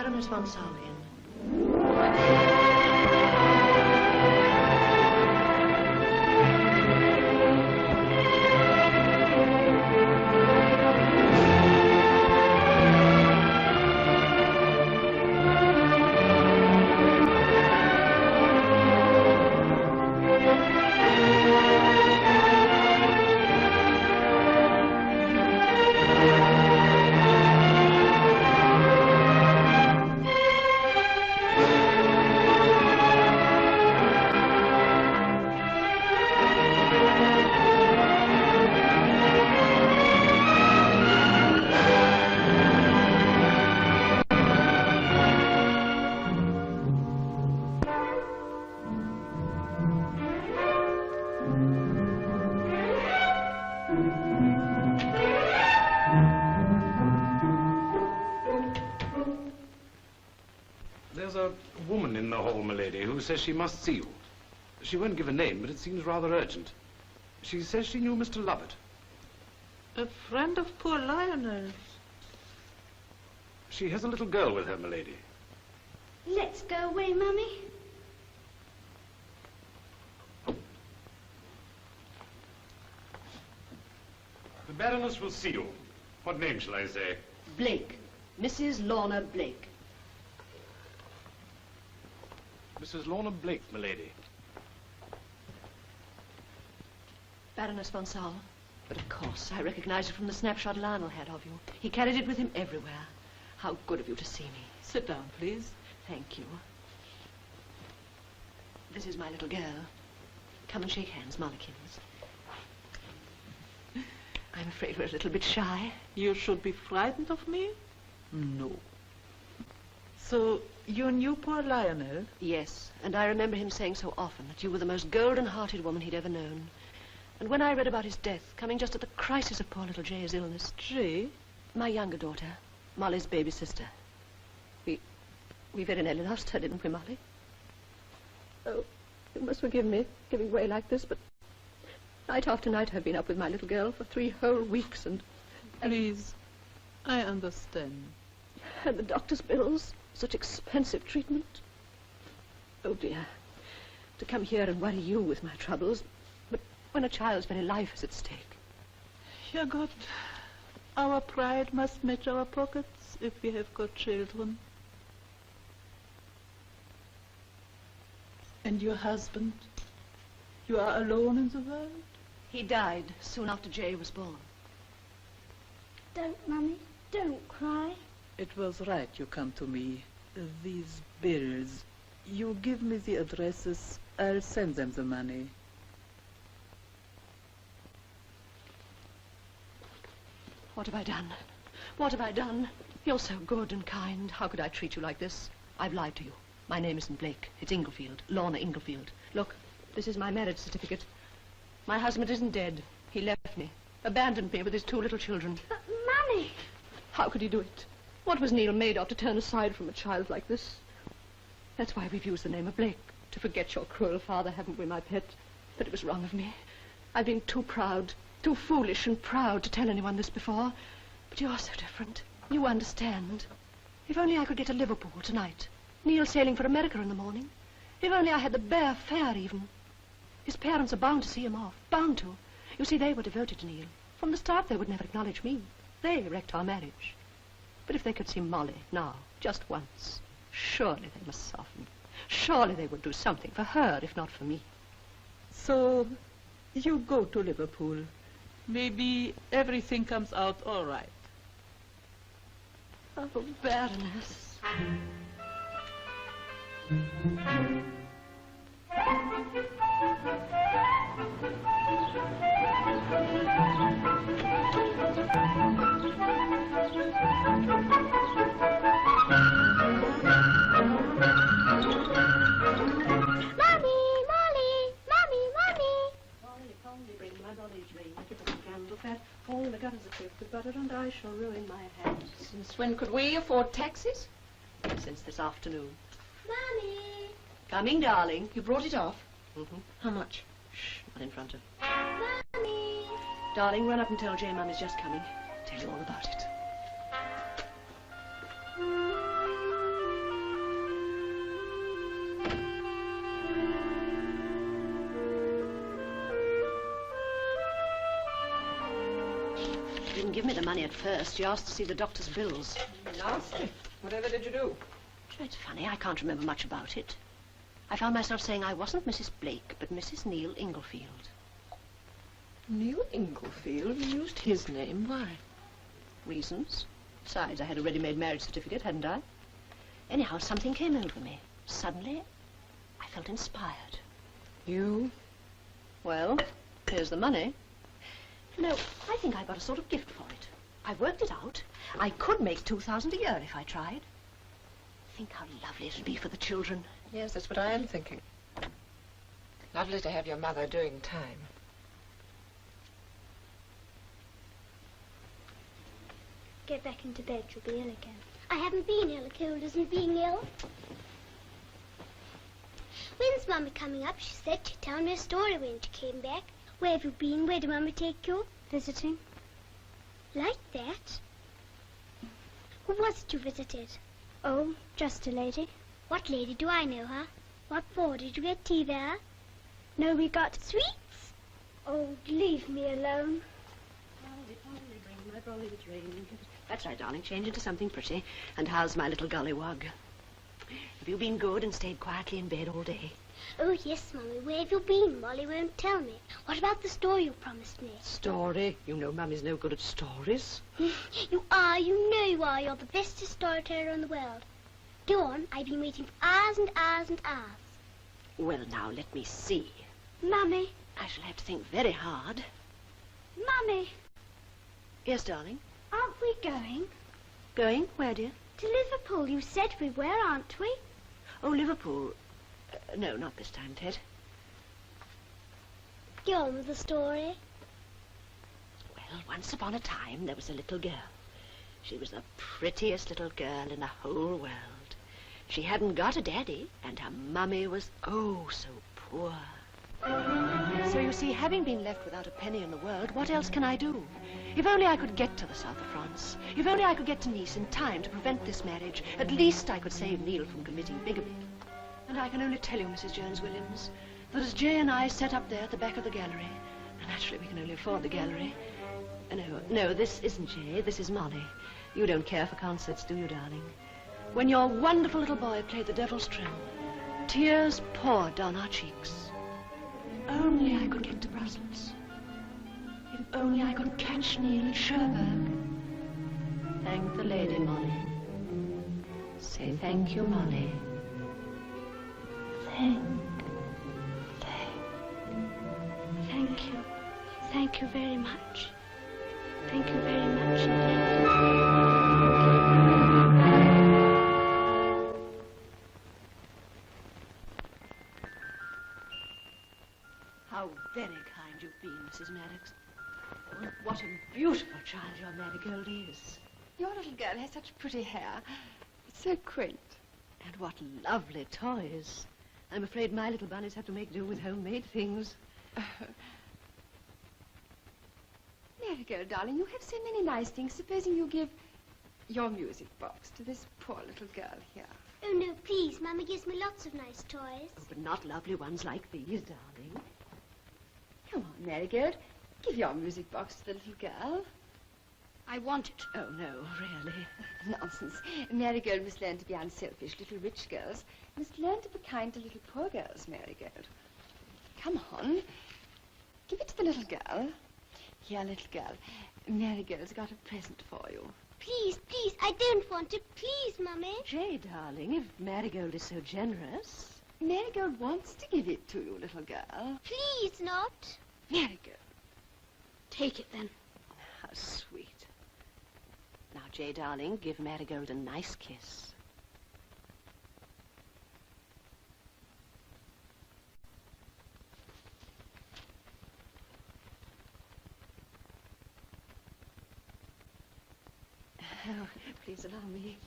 Baroness von Salwin. There's a woman in the hall, milady, who says she must see you. She won't give a name, but it seems rather urgent. She says she knew Mr. Lovett. A friend of poor Lionel's. She has a little girl with her, milady. Let's go away, Mummy. The Baroness will see you. What name shall I say? Blake. Mrs. Lorna Blake. Mrs. Lorna Blake, milady. Baroness von Saul. But of course, I recognize it from the snapshot Lionel had of you. He carried it with him everywhere. How good of you to see me. Sit down, please. Thank you. This is my little girl. Come and shake hands, Mollekins. I'm afraid we're a little bit shy. You should be frightened of me? No. So, you knew poor Lionel? Yes, and I remember him saying so often that you were the most golden-hearted woman he'd ever known. And when I read about his death, coming just at the crisis of poor little Jay's illness... Jay? My younger daughter, Molly's baby sister. We very nearly lost her, didn't we, Molly? Oh, you must forgive me giving way like this, but night after night I've been up with my little girl for 3 whole weeks, and... Please, I understand. And the doctor's bills, such expensive treatment. Oh, dear. To come here and worry you with my troubles, but when a child's very life is at stake. Yeah, God, our pride must match our pockets if we have got children. And your husband? You are alone in the world? He died soon after Jay was born. Don't, Mummy. Don't cry. It was right you come to me. These bills. You give me the addresses, I'll send them the money. What have I done? What have I done? You're so good and kind. How could I treat you like this? I've lied to you. My name isn't Blake. It's Inglefield. Lorna Inglefield. Look, this is my marriage certificate. My husband isn't dead. He left me. Abandoned me with his 2 little children. But, Mummy! How could he do it? What was Neil made of to turn aside from a child like this? That's why we've used the name of Blake. To forget your cruel father, haven't we, my pet? But it was wrong of me. I've been too proud, too foolish and proud to tell anyone this before. But you're so different. You understand. If only I could get to Liverpool tonight. Neil sailing for America in the morning. If only I had the bare fare even. His parents are bound to see him off. Bound to. You see, they were devoted to Neil. From the start, they would never acknowledge me. They wrecked our marriage. But if they could see Molly now, just once, surely they must soften. Surely they would do something for her, if not for me. So, you go to Liverpool. Maybe everything comes out all right. Oh, Baroness. All in the gutters are filled with butter, and I shall ruin my hat. Since when could we afford taxis? Since this afternoon. Mummy! Coming, darling. You brought it off? Mm-hmm. How much? Shh, not in front of. Mummy! Darling, run up and tell Jay Mum is just coming. Tell you all about it. give me the money at first. She asked to see the doctor's bills. Nasty. Whatever did you do? Sure, it's funny. I can't remember much about it. I found myself saying I wasn't Mrs. Blake, but Mrs. Neil Inglefield. Neil Inglefield? You used his name. Why? Reasons. Besides, I had a ready-made marriage certificate, hadn't I? Anyhow, something came over me. Suddenly, I felt inspired. You? Well, here's the money. No, I think I got a sort of gift for it. I worked it out. I could make 2,000 a year if I tried. Think how lovely it'd be for the children. Yes, that's what I am thinking. Lovely to have your mother doing time. Get back into bed, you'll be ill again. I haven't been ill. A cold isn't being ill. When's Mummy coming up? She said she'd tell me a story when she came back. Where have you been? Where did Mummy take you? Visiting. Like that? Who was it you visited? Oh, just a lady. What lady? Do I know her? What for? Did you get tea there? No, we got sweets. Oh, leave me alone. Bring my brolly with rain. That's right, darling. Change into something pretty. And how's my little gollywog? Have you been good and stayed quietly in bed all day? Oh, yes, Mummy. Where have you been? Molly won't tell me. What about the story you promised me? Story? You know Mummy's no good at stories. You are. You know you are. You're the bestest storyteller in the world. Go on. I've been waiting for hours and hours and hours. Well, now, let me see. Mummy. I shall have to think very hard. Mummy. Yes, darling? Aren't we going? Going? Where, dear? To Liverpool. You said we were, aren't we? Oh, Liverpool. No, not this time, Ted. Go on with the story. Well, once upon a time, there was a little girl. She was the prettiest little girl in the whole world. She hadn't got a daddy, and her mummy was, oh, so poor. So you see, having been left without a penny in the world, what else can I do? If only I could get to the south of France. If only I could get to Nice in time to prevent this marriage. At least I could save Neil from committing bigamy. And I can only tell you, Mrs. Jones-Williams, that as Jay and I sat up there at the back of the gallery, and naturally we can only afford the gallery. No, this isn't Jay, this is Molly. You don't care for concerts, do you, darling? When your wonderful little boy played the Devil's Trim, tears poured down our cheeks. Only I could get to Brussels. If only I could catch Neil at Cherbourg. Thank the lady, Molly. Say thank you, Molly. Thank you. Thank you very much. Thank you very much indeed. How very kind you've been, Mrs. Maddox. Oh, what a beautiful child your Marigold is. Your little girl has such pretty hair. It's so quaint. And what lovely toys. I'm afraid my little bunnies have to make do with homemade things. Marigold, darling, you have so many nice things. Supposing you give your music box to this poor little girl here. Oh, no, please. Mummy gives me lots of nice toys. Oh, but not lovely ones like these, darling. Come on, Marigold. Give your music box to the little girl. I want it. Oh, no, really. Nonsense. Marigold must learn to be unselfish. Little rich girls must learn to be kind to little poor girls, Marigold. Come on. Give it to the little girl. Here, little girl. Marigold's got a present for you. Please, please. I don't want it. Please, Mummy. Jay, darling, if Marigold is so generous. Marigold wants to give it to you, little girl. Please not. Marigold. Take it, then. How sweet. Now, Jay, darling, give Marigold a nice kiss. Oh, please allow me.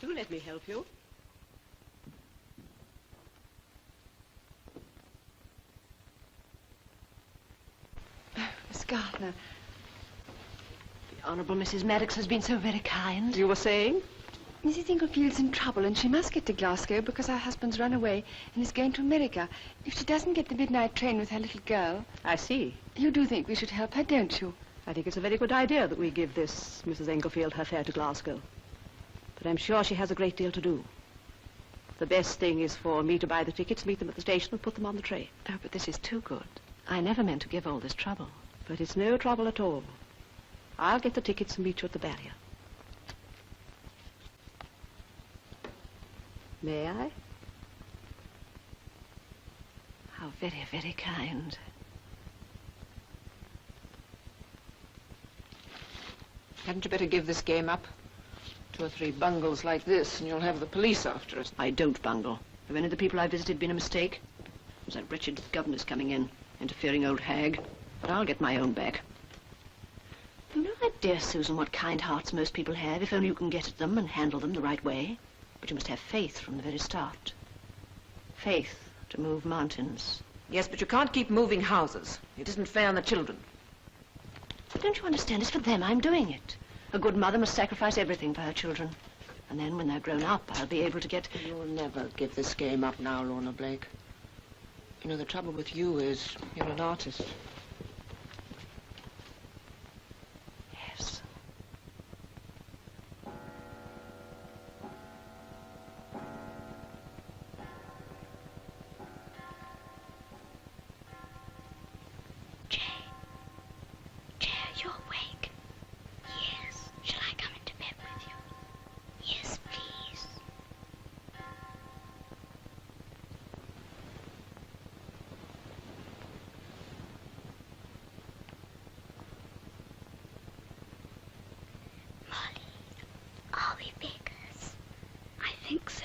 Do let me help you. Miss Gardner. The Honourable Mrs. Maddox has been so very kind. You were saying? Mrs. Inglefield's in trouble and she must get to Glasgow because her husband's run away and is going to America. If she doesn't get the midnight train with her little girl... I see. You do think we should help her, don't you? I think it's a very good idea that we give this Mrs. Englefield her fare to Glasgow. But I'm sure she has a great deal to do. The best thing is for me to buy the tickets, meet them at the station, and put them on the train. Oh, but this is too good. I never meant to give all this trouble. But it's no trouble at all. I'll get the tickets and meet you at the barrier. May I? How very, very kind. Hadn't you better give this game up? 2 or 3 bungles like this, and you'll have the police after us. I don't bungle. Have any of the people I visited been a mistake? There's that wretched governess coming in, interfering old hag. But I'll get my own back. You know, my dear Susan, what kind hearts most people have, if only you can get at them and handle them the right way. But you must have faith from the very start. Faith to move mountains. Yes, but you can't keep moving houses. It isn't fair on the children. Don't you understand? It's for them I'm doing it. A good mother must sacrifice everything for her children. And then when they're grown up, I'll be able to get... You'll never give this game up now, Lorna Blake. You know, the trouble with you is you're an artist. Yes. Jay, you're awake? Yes. Shall I come into bed with you? Yes, please. Molly, are we beggars? I think so.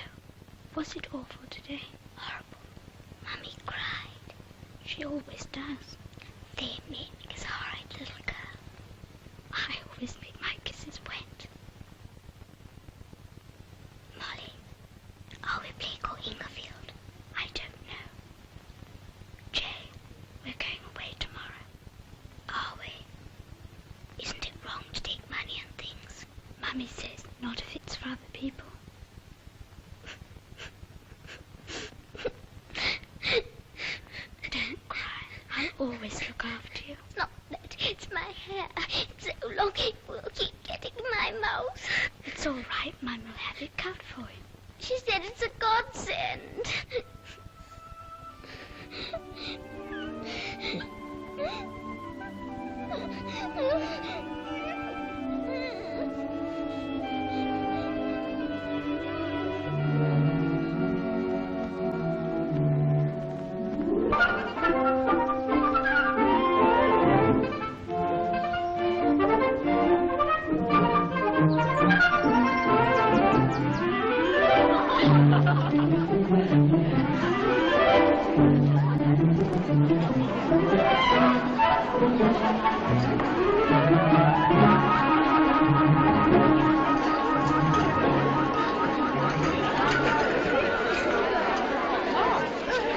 Was it awful today? Horrible. Mummy cried. She always does. They made me kiss a horrid little girl. I always make my kisses wet. Molly, are we Blake or Ingerfield? I don't know. Jay, we're going away tomorrow. Are we? Isn't it wrong to take money and things? Mummy says not if it's for other people. Don't cry. I'll always look after you. Not that. It's my hair. It's so long it will keep getting in my mouth. It's all right. Mum will have it cut for you. She said it's a godsend.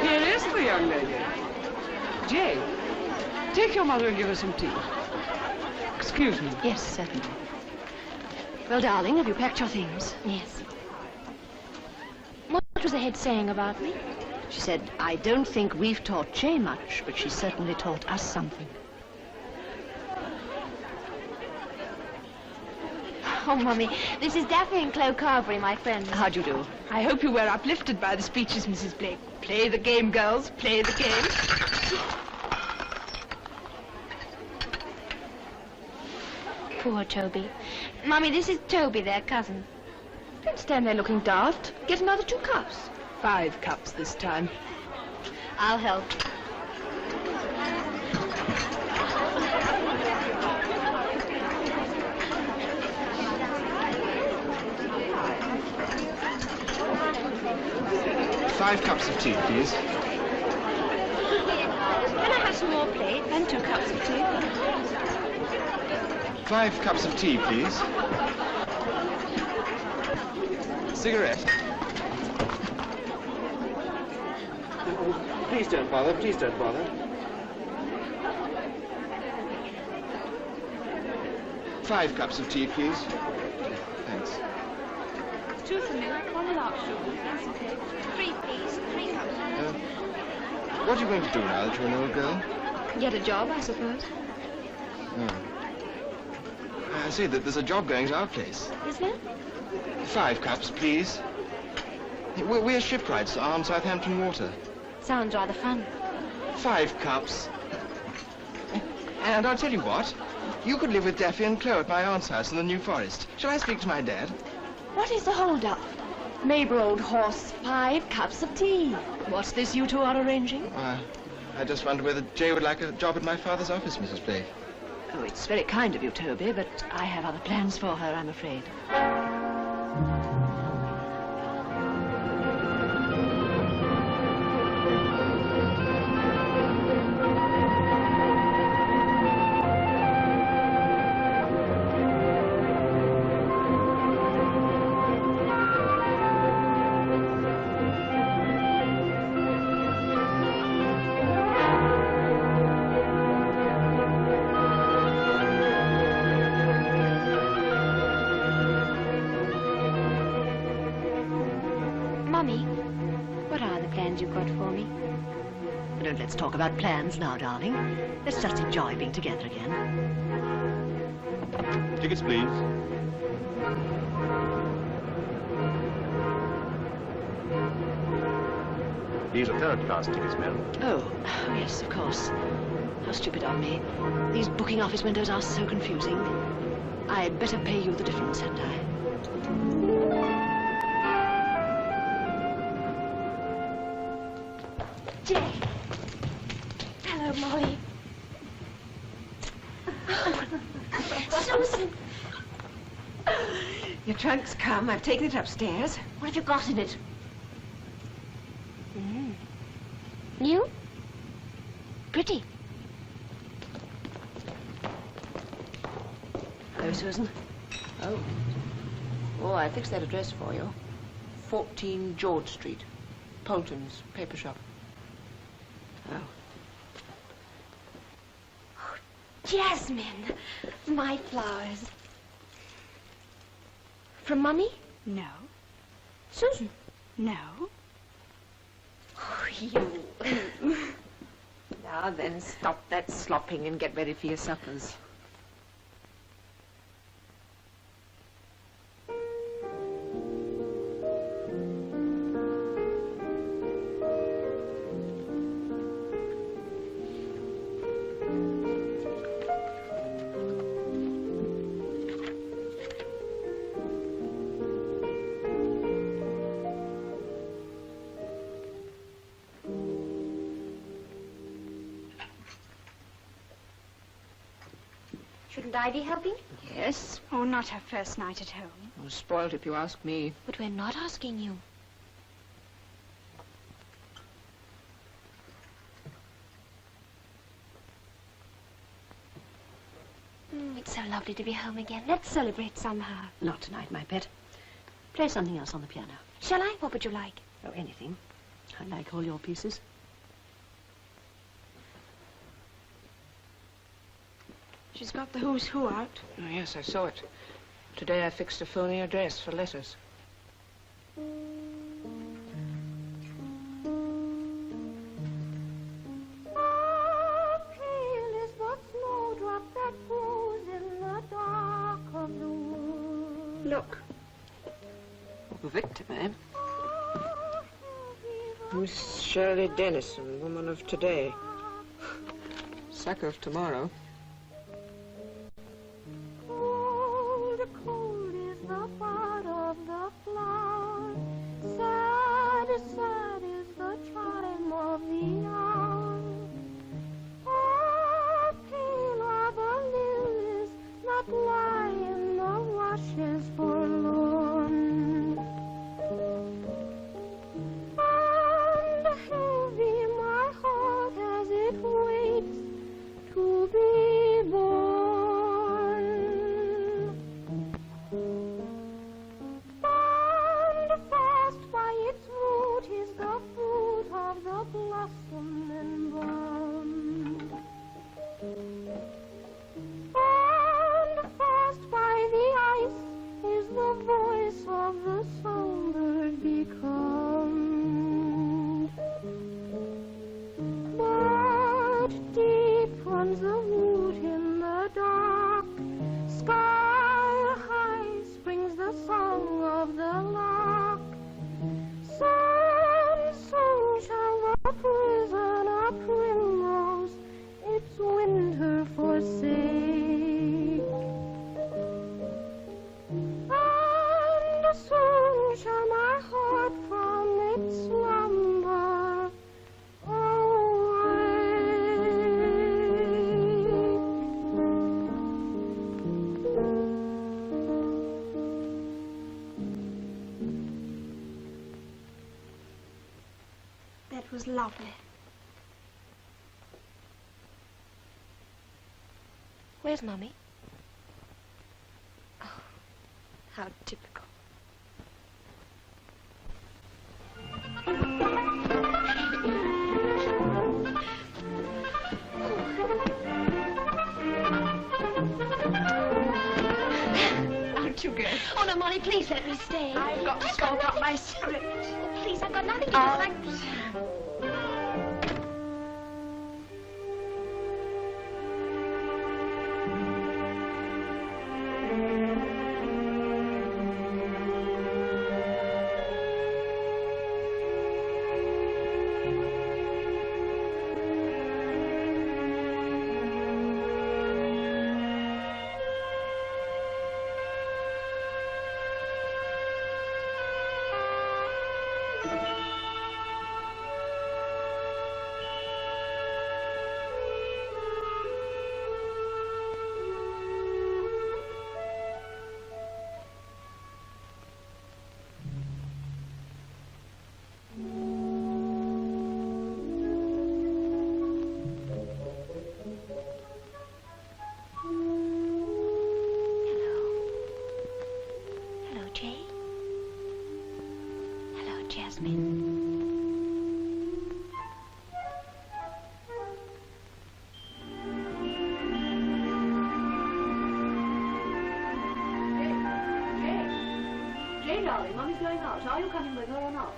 Here is the young lady. Jay, take your mother and give her some tea. Excuse me. Yes, certainly. Well, darling, have you packed your things? Yes. What was the head saying about me? She said, I don't think we've taught Jay much, but she certainly taught us something. Oh, Mummy, this is Daphne and Chloe Carberry, my friends. How'd you do? I hope you were uplifted by the speeches, Mrs. Blake. Play the game, girls. Play the game. Poor Toby. Mummy, this is Toby, their cousin. Don't stand there looking daft. Get another 2 cups. 5 cups this time. I'll help. Five cups of tea, please. Can I have some more plates? And 2 cups of tea. 5 cups of tea, please. Cigarette. Please don't bother, please don't bother. 5 cups of tea, please. Thanks. Two for milk, one large sugar. 3, please. 3 cups. What are you going to do now that you're an old girl? Get a job, I suppose. I see that there's a job going to our place. Is there? 5 cups, please. We're shipwrights on Southampton Water. Sounds rather fun. 5 cups. And I'll tell you what. You could live with Daffy and Chloe at my aunt's house in the New Forest. Shall I speak to my dad? What is the hold-up? Neighbour, old horse, 5 cups of tea. What's this you two are arranging? I just wonder whether Jay would like a job at my father's office, Mrs. Blake. Oh, it's very kind of you, Toby, but I have other plans for her, I'm afraid. You've got for me. Don't let's talk about plans now, darling. Let's just enjoy being together again. Tickets, please. These are third-class tickets, ma'am. Oh, yes, of course. How stupid of me. These booking office windows are so confusing. I'd better pay you the difference, hadn't I? Jay. Hello, Molly. Susan. Your trunk's come. I've taken it upstairs. What have you got in it? New? Pretty. Hello, Susan. Oh, I fixed that address for you. 14 George Street. Polton's paper shop. Oh. Jasmine. My flowers. From Mummy? No. Susan? No. Oh, you. Now then, stop that slopping and get ready for your suppers. Shouldn't I be helping? Yes. Oh, not her first night at home. Well, spoiled if you ask me. But we're not asking you. It's so lovely to be home again. Let's celebrate somehow. Not tonight, my pet. Play something else on the piano. Shall I? What would you like? Oh, anything. I like all your pieces. She's got the who's who out. Oh, yes, I saw it. Today I fixed a phony address for letters. Look. The victim, eh? Miss Shirley Dennison, woman of today. Sucker of tomorrow. Cold is the part of the flower. Sad, sad is the chime of the hour. Oh, pale are the lilies that lie in the rushes forlorn. And heavy my heart as it waits to be was lovely. Where's Mummy? Oh, how typical. Aren't you good? Oh, no, Molly, please let me stay. I've got to sort out my script. Oh, please, I've got nothing to do like this. Darling, Mummy's going out. Are you coming with her or not?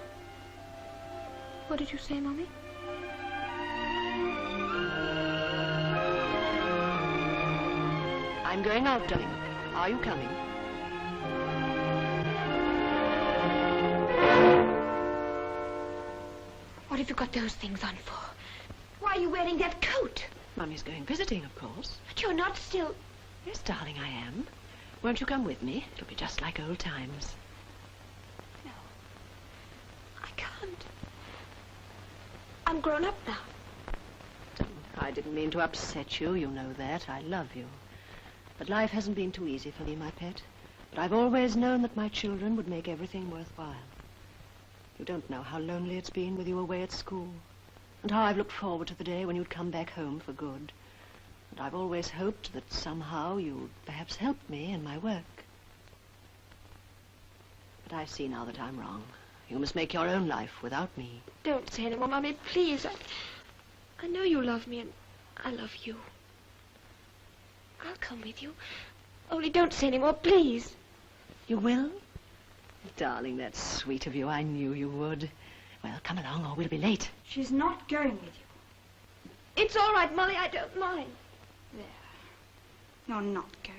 What did you say, Mummy? I'm going out, darling. Are you coming? What have you got those things on for? Why are you wearing that coat? Mummy's going visiting, of course. But you're not still... Yes, darling, I am. Won't you come with me? It'll be just like old times. No. I can't. I'm grown up now. I didn't mean to upset you, you know that. I love you. But life hasn't been too easy for me, my pet. But I've always known that my children would make everything worthwhile. You don't know how lonely it's been with you away at school, and how I've looked forward to the day when you'd come back home for good. And I've always hoped that somehow you'd perhaps help me in my work. But I see now that I'm wrong. You must make your own life without me. Don't say any more, Mummy, please. I know you love me, and I love you. I'll come with you. Only don't say any more, please. You will? Darling, that's sweet of you. I knew you would. Well, come along or we'll be late. She's not going with you. It's all right, Molly. I don't mind. There. You're not going.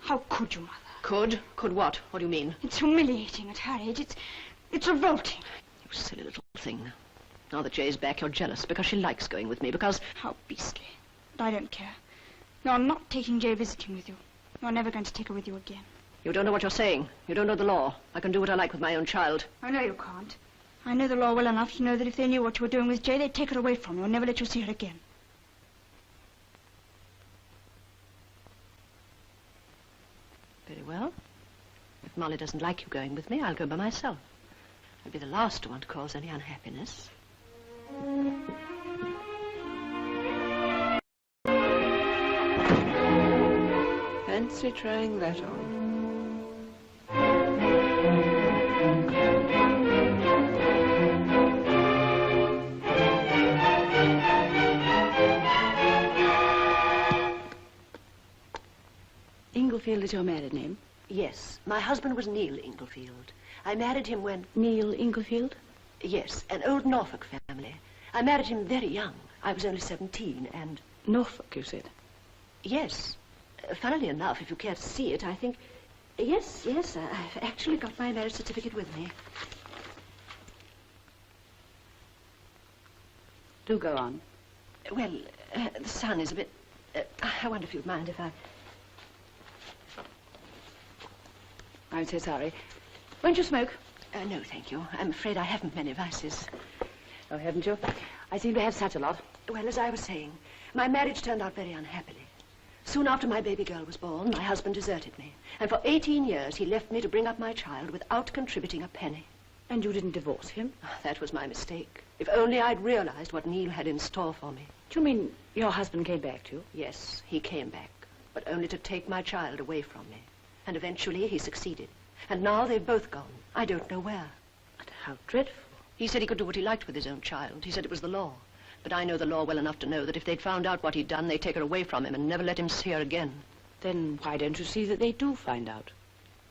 How could you, Mother? Could? Could what? What do you mean? It's humiliating at her age. It's revolting. You silly little thing. Now that Jay's back, you're jealous because she likes going with me, because... How beastly. But I don't care. You're not taking Jay visiting with you. You're never going to take her with you again. You don't know what you're saying. You don't know the law. I can do what I like with my own child. I know you can't. I know the law well enough to know that if they knew what you were doing with Jay, they'd take her away from you and never let you see her again. Very well. If Molly doesn't like you going with me, I'll go by myself. I'd be the last to want to cause any unhappiness. Fancy trying that on. Inglefield is your married name? Yes. My husband was Neil Inglefield. I married him when... Neil Inglefield? Yes, an old Norfolk family. I married him very young. I was only 17, and... Norfolk, you said? Yes. Funnily enough, if you care to see it, I think... Yes, I've actually got my marriage certificate with me. Do go on. Well, the sun is a bit... I wonder if you'd mind if I... I'm so sorry. Won't you smoke? No, thank you. I'm afraid I haven't many vices. Oh, haven't you? I seem to have such a lot. Well, as I was saying, my marriage turned out very unhappily. Soon after my baby girl was born, my husband deserted me. And for 18 years, he left me to bring up my child without contributing a penny. And you didn't divorce him? That was my mistake. If only I'd realized what Neil had in store for me. Do you mean your husband came back to you? Yes, he came back, but only to take my child away from me. And eventually he succeeded. And now they've both gone. I don't know where. But how dreadful. He said he could do what he liked with his own child. He said it was the law. But I know the law well enough to know that if they'd found out what he'd done, they'd take her away from him and never let him see her again. Then why don't you see that they do find out?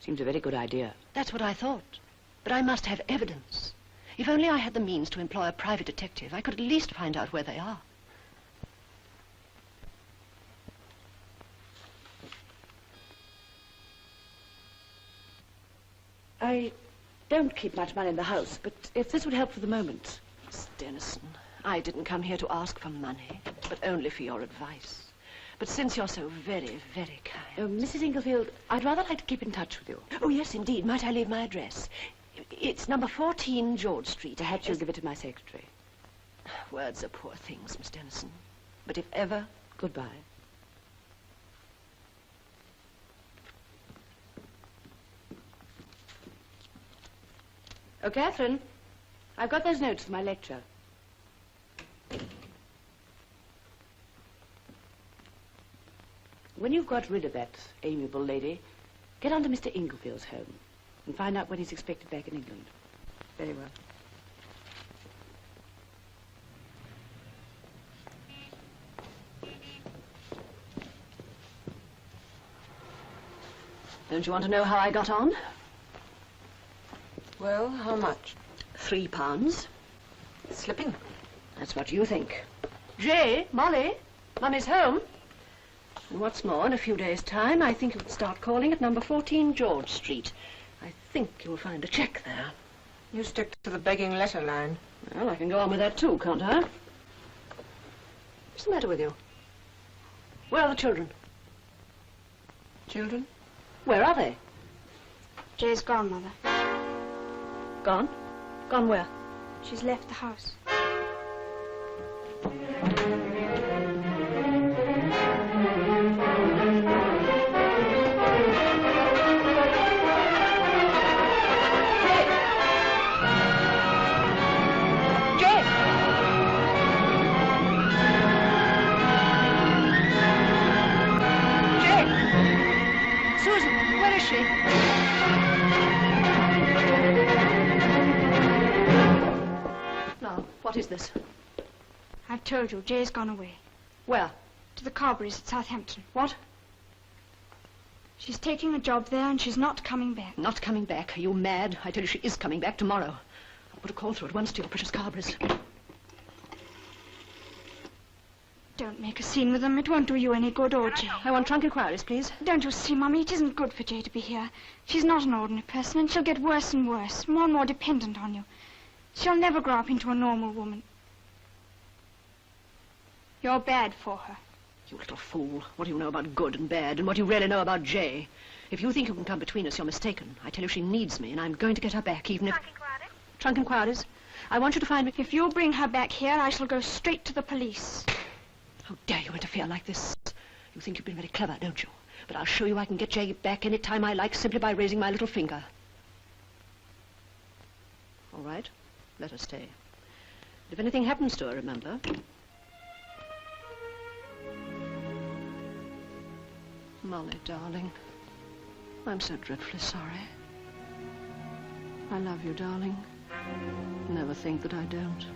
Seems a very good idea. That's what I thought. But I must have evidence. If only I had the means to employ a private detective, I could at least find out where they are. I don't keep much money in the house, but if this would help for the moment. Miss Dennison, I didn't come here to ask for money, but only for your advice. But since you're so very, very kind... Mrs. Inglefield, I'd rather like to keep in touch with you. Oh, yes, indeed. Might I leave my address? It's number 14 George Street. Perhaps you'll give it to my secretary. Words are poor things, Miss Dennison. But if ever... Goodbye. Oh, Catherine, I've got those notes for my lecture. When you've got rid of that amiable lady, get on to Mr. Inglefield's home and find out when he's expected back in England. Very well. Don't you want to know how I got on? Well, how much? £3. Slipping. That's what you think. Jay, Molly, Mummy's home. And what's more, in a few days' time, I think you could start calling at number 14 George Street. I think you'll find a cheque there. You stick to the begging letter line. Well, I can go on with that too, can't I? What's the matter with you? Where are the children? Children? Where are they? Jay's gone, Mother. Gone? Gone where? She's left the house. What is this? I've told you, Jay's gone away. Where? To the Carberries at Southampton. What? She's taking a job there and she's not coming back. Not coming back? Are you mad? I tell you she is coming back tomorrow. I'll put a call through at once to your precious Carberries. Don't make a scene with them. It won't do you any good or Jay. I want trunk inquiries, please. Don't you see, Mummy? It isn't good for Jay to be here. She's not an ordinary person and she'll get worse and worse, more and more dependent on you. She'll never grow up into a normal woman. You're bad for her. You little fool. What do you know about good and bad, and what do you really know about Jay? If you think you can come between us, you're mistaken. I tell you she needs me, and I'm going to get her back, even if... Trunk inquiries? Trunk inquiries? I want you to find me... If you bring her back here, I shall go straight to the police. How dare you interfere like this? You think you've been very clever, don't you? But I'll show you I can get Jay back any time I like, simply by raising my little finger. All right. Let her stay. If anything happens to her, remember... Molly, darling, I'm so dreadfully sorry. I love you, darling. Never think that I don't.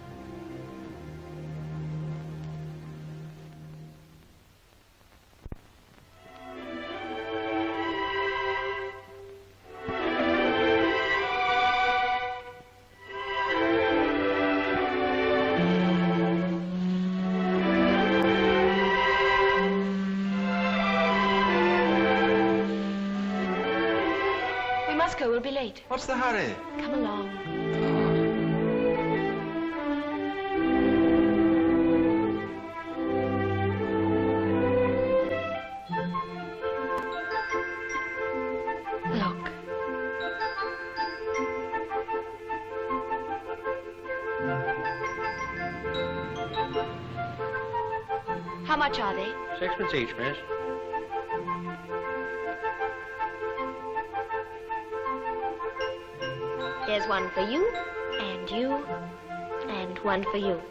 We'll be late. What's the hurry? Come along. Look. How much are they? 6pence each, miss. There's one for you, and one for you.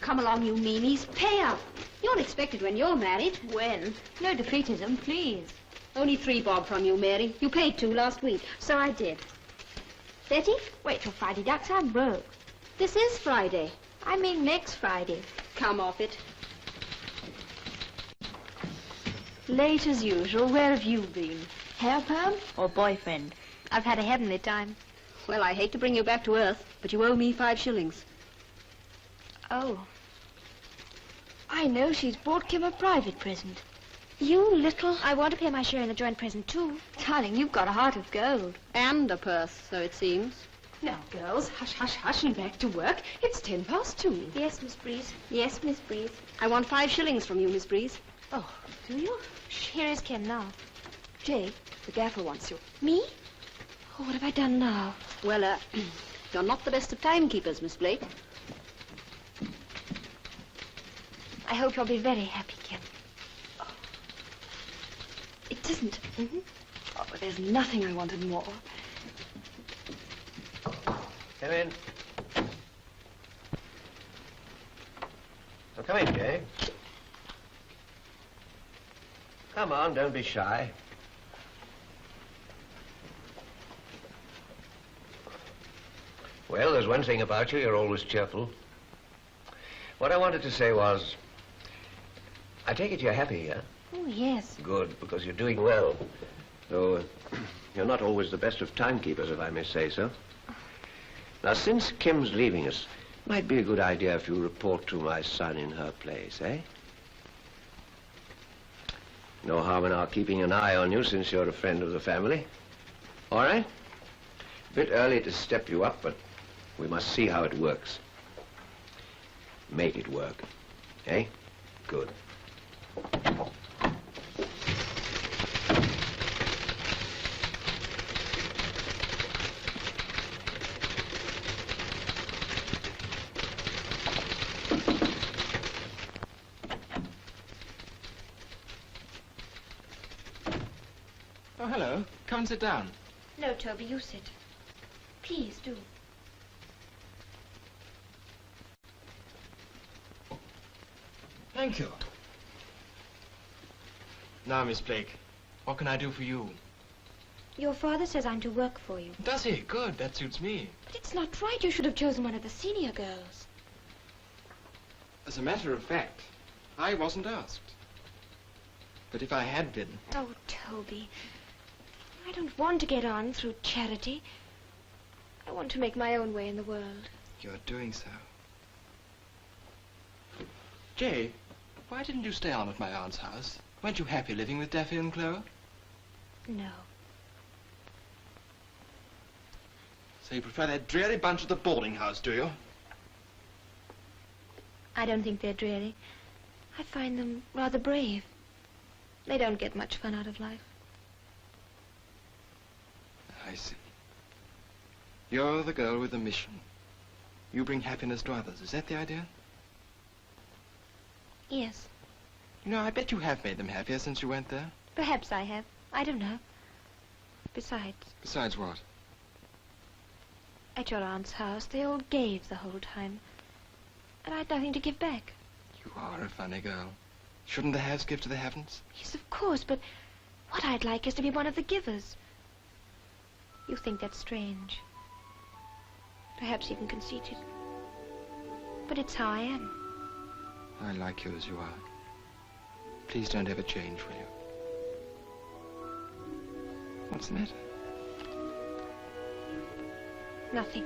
Come along, you meanies. Pay up. You're expected when you're married. When? No defeatism, please. Only 3 bob from you, Mary. You paid 2 last week. So I did. Betty, Wait till Friday, ducks. I'm broke. this is Friday. I mean next Friday. Come off it. Late as usual. Where have you been? Hair perm or boyfriend? I've had a heavenly time. Well, I hate to bring you back to earth, but you owe me 5 shillings. Oh. I know she's bought Kim a private present. You little... I want to pay my share in the joint present, too. Darling, you've got a heart of gold. And a purse, so it seems. Now, girls, hush, hush, hush, and back to work. It's 2:10. Yes, Miss Breeze. Yes, Miss Breeze. I want 5 shillings from you, Miss Breeze. Oh, do you? Here is Kim now. Jay, the gaffer wants you. Me? Oh, what have I done now? Well, you're not the best of timekeepers, Miss Blake. I hope you'll be very happy, Kim. It isn't. Oh, but there's nothing I wanted more. Come in. Oh, come in, Jay. Come on, don't be shy. Well, there's one thing about you, you're always cheerful. What I wanted to say was, I take it you're happy here? Oh, yes. Good, because you're doing well. Though you're not always the best of timekeepers, if I may say so. Now, since Kim's leaving us, it might be a good idea if you report to my son in her place, eh? No harm in our keeping an eye on you since you're a friend of the family. All right? A bit early to step you up, but we must see how it works. Make it work. Eh? Good. Oh, hello. Come and sit down. No, Toby, you sit. Please do. Thank you. Now, Miss Blake, what can I do for you? Your father says I'm to work for you. Does he? Good. That suits me. But it's not right. You should have chosen one of the senior girls. As a matter of fact, I wasn't asked. But if I had been... Oh, Toby. I don't want to get on through charity. I want to make my own way in the world. You're doing so. Jay, why didn't you stay on at my aunt's house? Weren't you happy living with Daffy and Chloe? No. So you prefer that dreary bunch at the boarding house, do you? I don't think they're dreary. I find them rather brave. They don't get much fun out of life. I see. You're the girl with the mission. You bring happiness to others. Is that the idea? Yes. You know, I bet you have made them happier since you went there. Perhaps I have. I don't know. Besides, Besides what? at your aunt's house, they all gave the whole time. And I had nothing to give back. You are a funny girl. Shouldn't the haves give to the haven'ts? Yes, of course, but what I'd like is to be one of the givers. You think that's strange. Perhaps even conceited. But it's how I am. I like you as you are. Please don't ever change, will you? What's the matter? Nothing.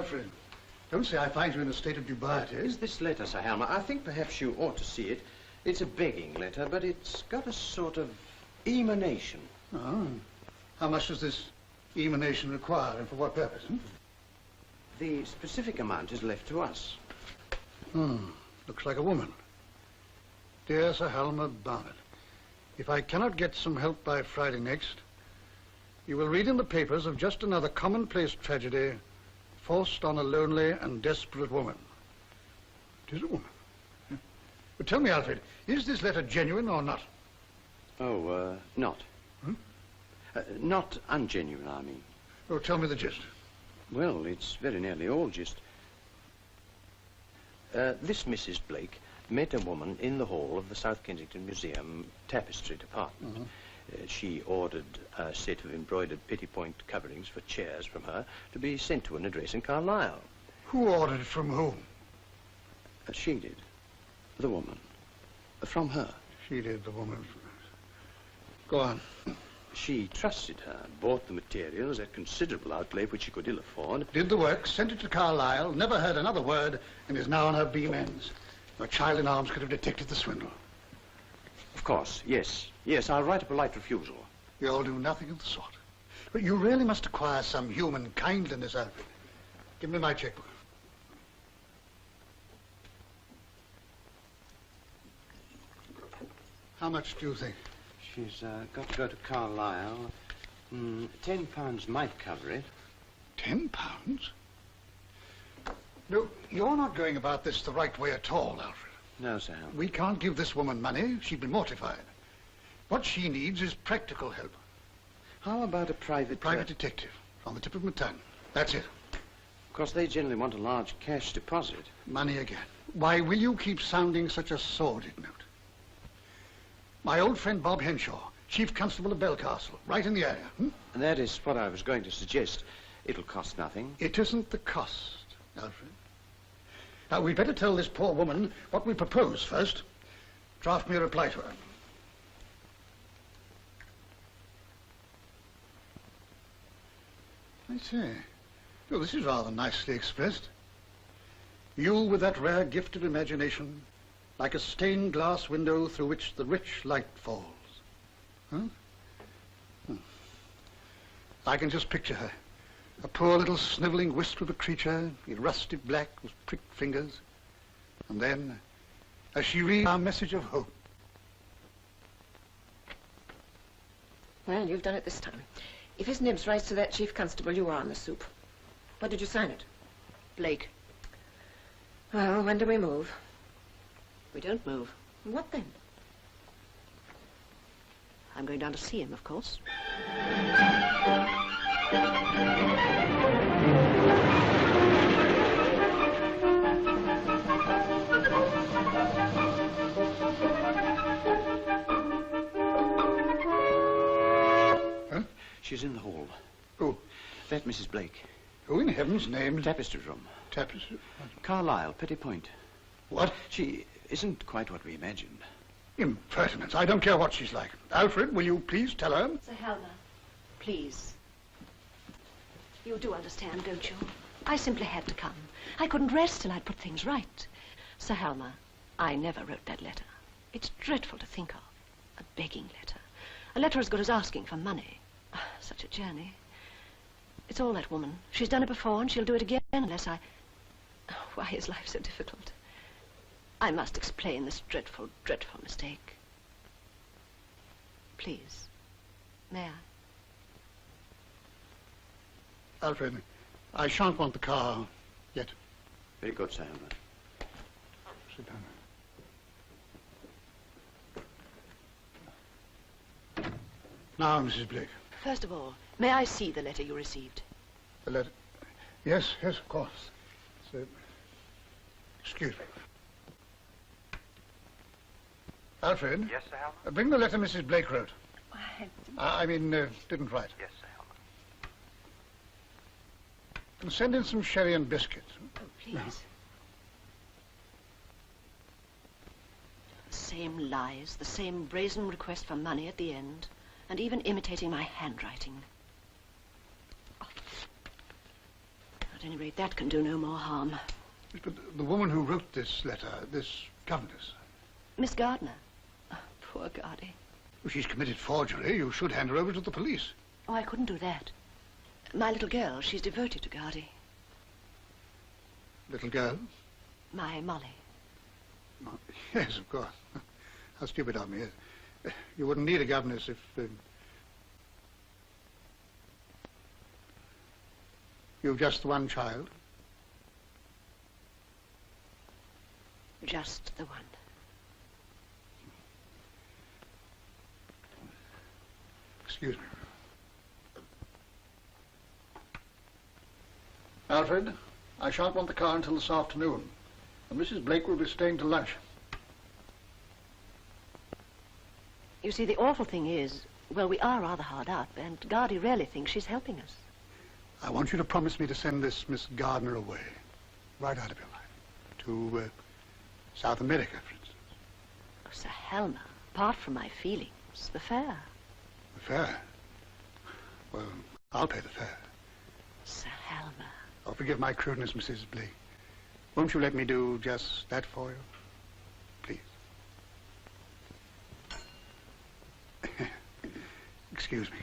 Alfred, don't say I find you in a state of dubiety. Is this letter, Sir Helmer? I think perhaps you ought to see it. It's a begging letter, but it's got a sort of emanation. Oh. How much does this emanation require, and for what purpose? The specific amount is left to us. Looks like a woman. Dear Sir Helmer Barnett, if I cannot get some help by Friday next, you will read in the papers of just another commonplace tragedy forced on a lonely and desperate woman. It is a woman. But tell me, Alfred, is this letter genuine or not? Oh, not. Not ungenuine, I mean. Oh, tell me the gist. Well, it's very nearly all gist. This Mrs. Blake met a woman in the hall of the South Kensington Museum tapestry department. She ordered a set of embroidered pettipoint coverings for chairs from her to be sent to an address in Carlisle. Who ordered it from whom? She did. The woman. From her. She did, the woman. Go on. She trusted her, bought the materials at considerable outlay which she could ill afford. Did the work, sent it to Carlisle, never heard another word, and is now on her beam ends. Your child in arms could have detected the swindle. Of course, yes. Yes, I'll write a polite refusal. You'll do nothing of the sort. But you really must acquire some human kindliness, Alfred. Give me my checkbook. How much do you think? She's got to go to Carlisle. £10 might cover it. £10? No, you're not going about this the right way at all, Alfred. No, Sir Helmer. We can't give this woman money. She'd be mortified. What she needs is practical help. How about a private... Private detective, on the tip of my tongue. That's it. Of course, they generally want a large cash deposit. Money again. Why will you keep sounding such a sordid note? My old friend Bob Henshaw, Chief Constable of Belcastle, right in the area. And that is what I was going to suggest. It'll cost nothing. It isn't the cost, Alfred. Now, we'd better tell this poor woman what we propose first. Draft me a reply to her. I say. Oh, this is rather nicely expressed. You with that rare gift of imagination, like a stained glass window through which the rich light falls. I can just picture her. A poor little snivelling wisp of a creature, in rusty black with pricked fingers. And then, as she reads our message of hope. Well, you've done it this time. If his nibs writes to that chief constable, you are on the soup. What did you sign it? Blake. Well, when do we move? We don't move. What then? I'm going down to see him, of course. Huh? She's in the hall. Who? That Mrs. Blake. Who in heaven's name? Tapestry room. Tapestry? Carlisle, Pettipoint. What? She isn't quite what we imagined. Impertinence. I don't care what she's like. Alfred, will you please tell her? Sir Helmer, please. You do understand, don't you? I simply had to come. I couldn't rest till I'd put things right. Sir Helmer, I never wrote that letter. It's dreadful to think of. A begging letter. A letter as good as asking for money. Such a journey. It's all that woman. She's done it before and she'll do it again unless I... Oh, why is life so difficult? I must explain this dreadful, dreadful mistake. Please. May I? Alfred, I shan't want the car yet. Very good, Sir Helmer. Sit down. Now, Mrs. Blake. First of all, may I see the letter you received? The letter? Yes, yes, of course. So, excuse me. Alfred? Yes, Sir Helmer? Bring the letter Mrs. Blake wrote. I mean, didn't write. Yes, Sir Helmer. And send in some sherry and biscuits. Oh, please. The same lies, the same brazen request for money at the end, and even imitating my handwriting. Oh. At any rate, that can do no more harm. But the woman who wrote this letter, this governess... Miss Gardner. Oh, poor Gardy. If she's committed forgery, you should hand her over to the police. Oh, I couldn't do that. My little girl, she's devoted to Gardy. Little girl? My Molly. Oh, yes, of course. How stupid of me. You wouldn't need a governess if... You've just one child? Just the one. Excuse me. Alfred, I shan't want the car until this afternoon, and Mrs. Blake will be staying to lunch. You see, the awful thing is, well, we are rather hard up, and Gardy really thinks she's helping us. I want you to promise me to send this Miss Gardner away, right out of your life, to South America, for instance. Oh, Sir Helmer, apart from my feelings, the fare. The fare? Well, I'll pay the fare. Sir Helmer. Oh, forgive my crudeness, Mrs. Blake. Won't you let me do just that for you? Please. Excuse me.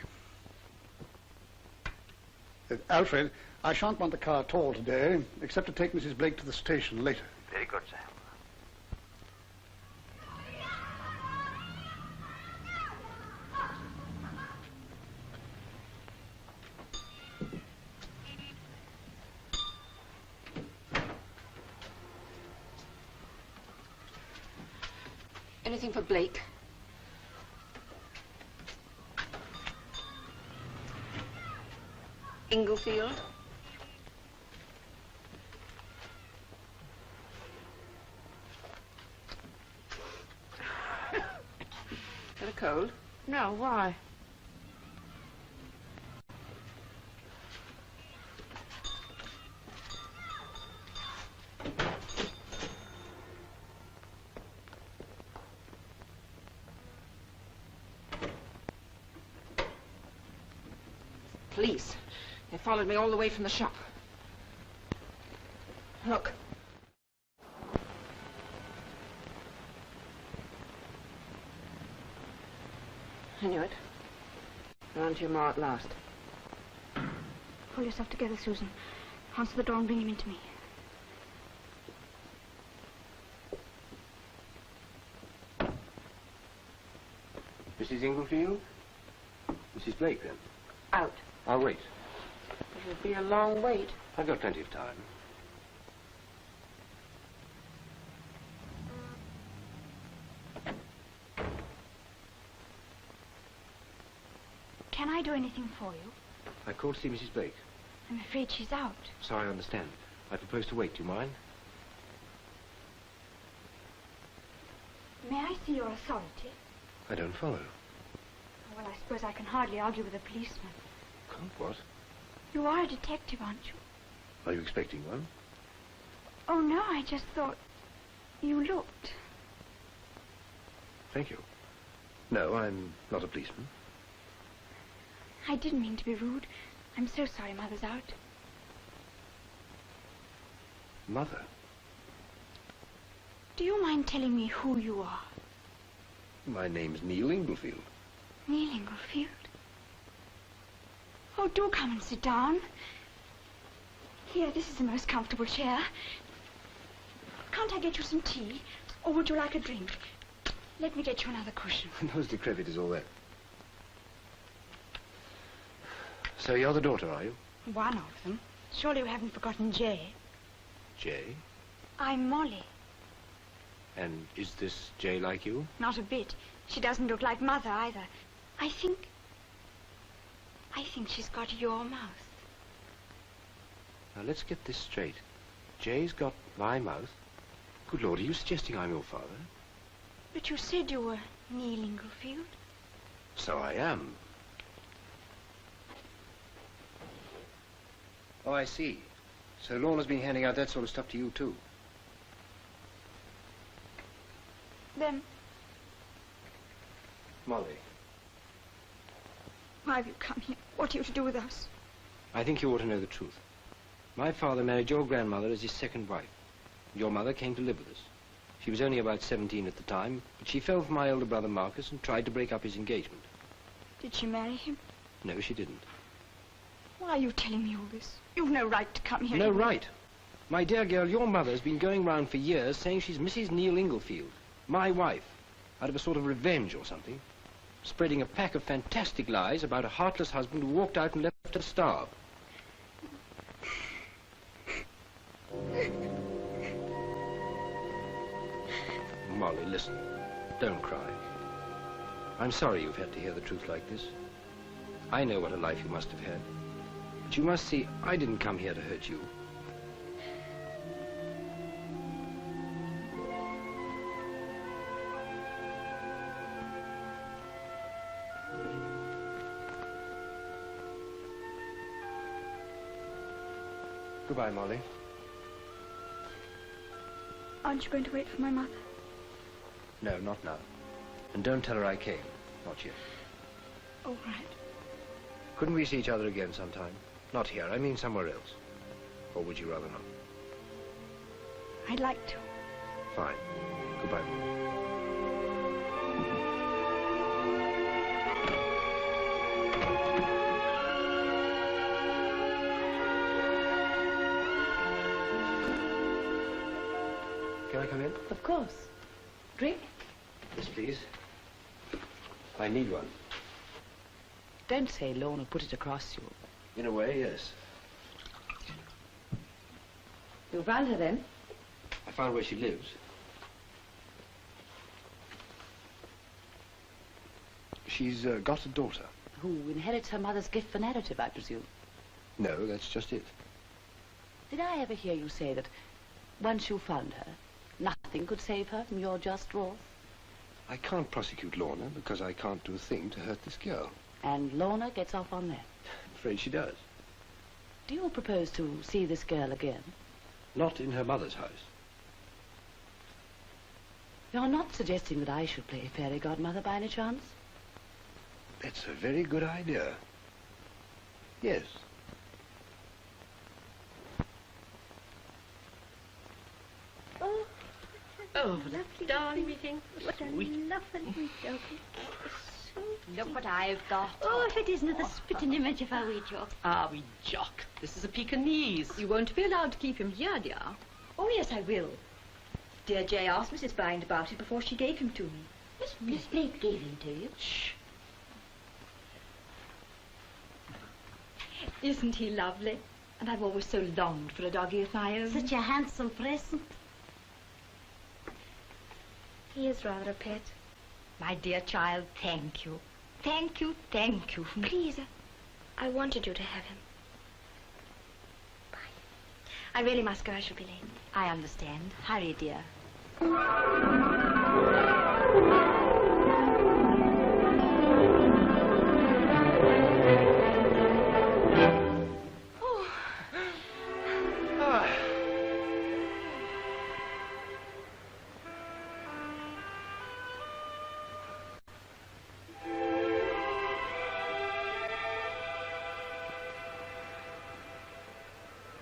Alfred, I shan't want the car at all today, except to take Mrs. Blake to the station later. Very good, Sir. Anything for Blake? Inglefield? Got a cold? No, why? Police. They followed me all the way from the shop. Look. I knew it. You're on to your ma at last. Pull yourself together, Susan. Answer the door and bring him into me. Mrs. Inglefield? Mrs. Blake, then? Out. I'll wait. It'll be a long wait. I've got plenty of time. Can I do anything for you? I called to see Mrs. Blake. I'm afraid she's out. Sorry, I understand. I propose to wait. Do you mind? May I see your authority? I don't follow. Well, I suppose I can hardly argue with a policeman. Can't what? You are a detective, aren't you? Are you expecting one? Oh, no, I just thought you looked. Thank you. No, I'm not a policeman. I didn't mean to be rude. I'm so sorry Mother's out. Mother? Do you mind telling me who you are? My name's Neil Inglefield. Neil Inglefield? Oh, do come and sit down. Here, this is the most comfortable chair. Can't I get you some tea? Or would you like a drink? Let me get you another cushion. Nose decrepit is all that. So you're the daughter, are you? One of them. Surely you haven't forgotten Jay. Jay? I'm Molly. And is this Jay like you? Not a bit. She doesn't look like Mother either. I think she's got your mouth. Now, let's get this straight. Jay's got my mouth? Good Lord, are you suggesting I'm your father? But you said you were Neil Inglefield. So I am. Oh, I see. So Lorna's been handing out that sort of stuff to you, too. Then, Molly. why have you come here? What are you to do with us? I think you ought to know the truth. My father married your grandmother as his second wife. Your mother came to live with us. She was only about 17 at the time, but she fell for my elder brother Marcus and tried to break up his engagement. Did she marry him? No, she didn't. Why are you telling me all this? You've no right to come here. No right. My dear girl, your mother's been going round for years saying she's Mrs. Neil Inglefield, my wife, out of a sort of revenge or something, spreading a pack of fantastic lies about a heartless husband who walked out and left her to starve. Molly, listen. Don't cry. I'm sorry you've had to hear the truth like this. I know what a life you must have had. But you must see, I didn't come here to hurt you. Goodbye, Molly. Aren't you going to wait for my mother? No, not now. And don't tell her I came. Not yet. All right. Couldn't we see each other again sometime? Not here, I mean somewhere else. Or would you rather not? I'd like to. Fine. Goodbye, Molly. Can I come in? Of course. Drink? Yes, please. I need one. Don't say Lorna put it across you. In a way, yes. You found her then? I found where she lives. She's got a daughter. Who inherits her mother's gift for narrative, I presume. No, that's just it. Did I ever hear you say that once you found her, nothing could save her from your just wrath? I can't prosecute Lorna because I can't do a thing to hurt this girl. And Lorna gets off on that. I'm afraid she does. Do you propose to see this girl again? Not in her mother's house. You're not suggesting that I should play fairy godmother by any chance? That's a very good idea. Yes. Oh, lovely darling thing. What a lovely dog. Look what I've got. Oh, if it isn't the spitting image of our wee Jock. Ah, wee Jock. This is a Pekingese. You won't be allowed to keep him here, dear. Oh, yes, I will. Dear Jay asked Mrs. Bind about it before she gave him to me. Miss Blake gave him to you. Shh. Isn't he lovely? And I've always so longed for a doggy of my own. Such a handsome present. He is rather a pet. My dear child, thank you. Thank you, thank you. Please, I wanted you to have him. Bye. I really must go. I shall be late. I understand. Hurry, dear.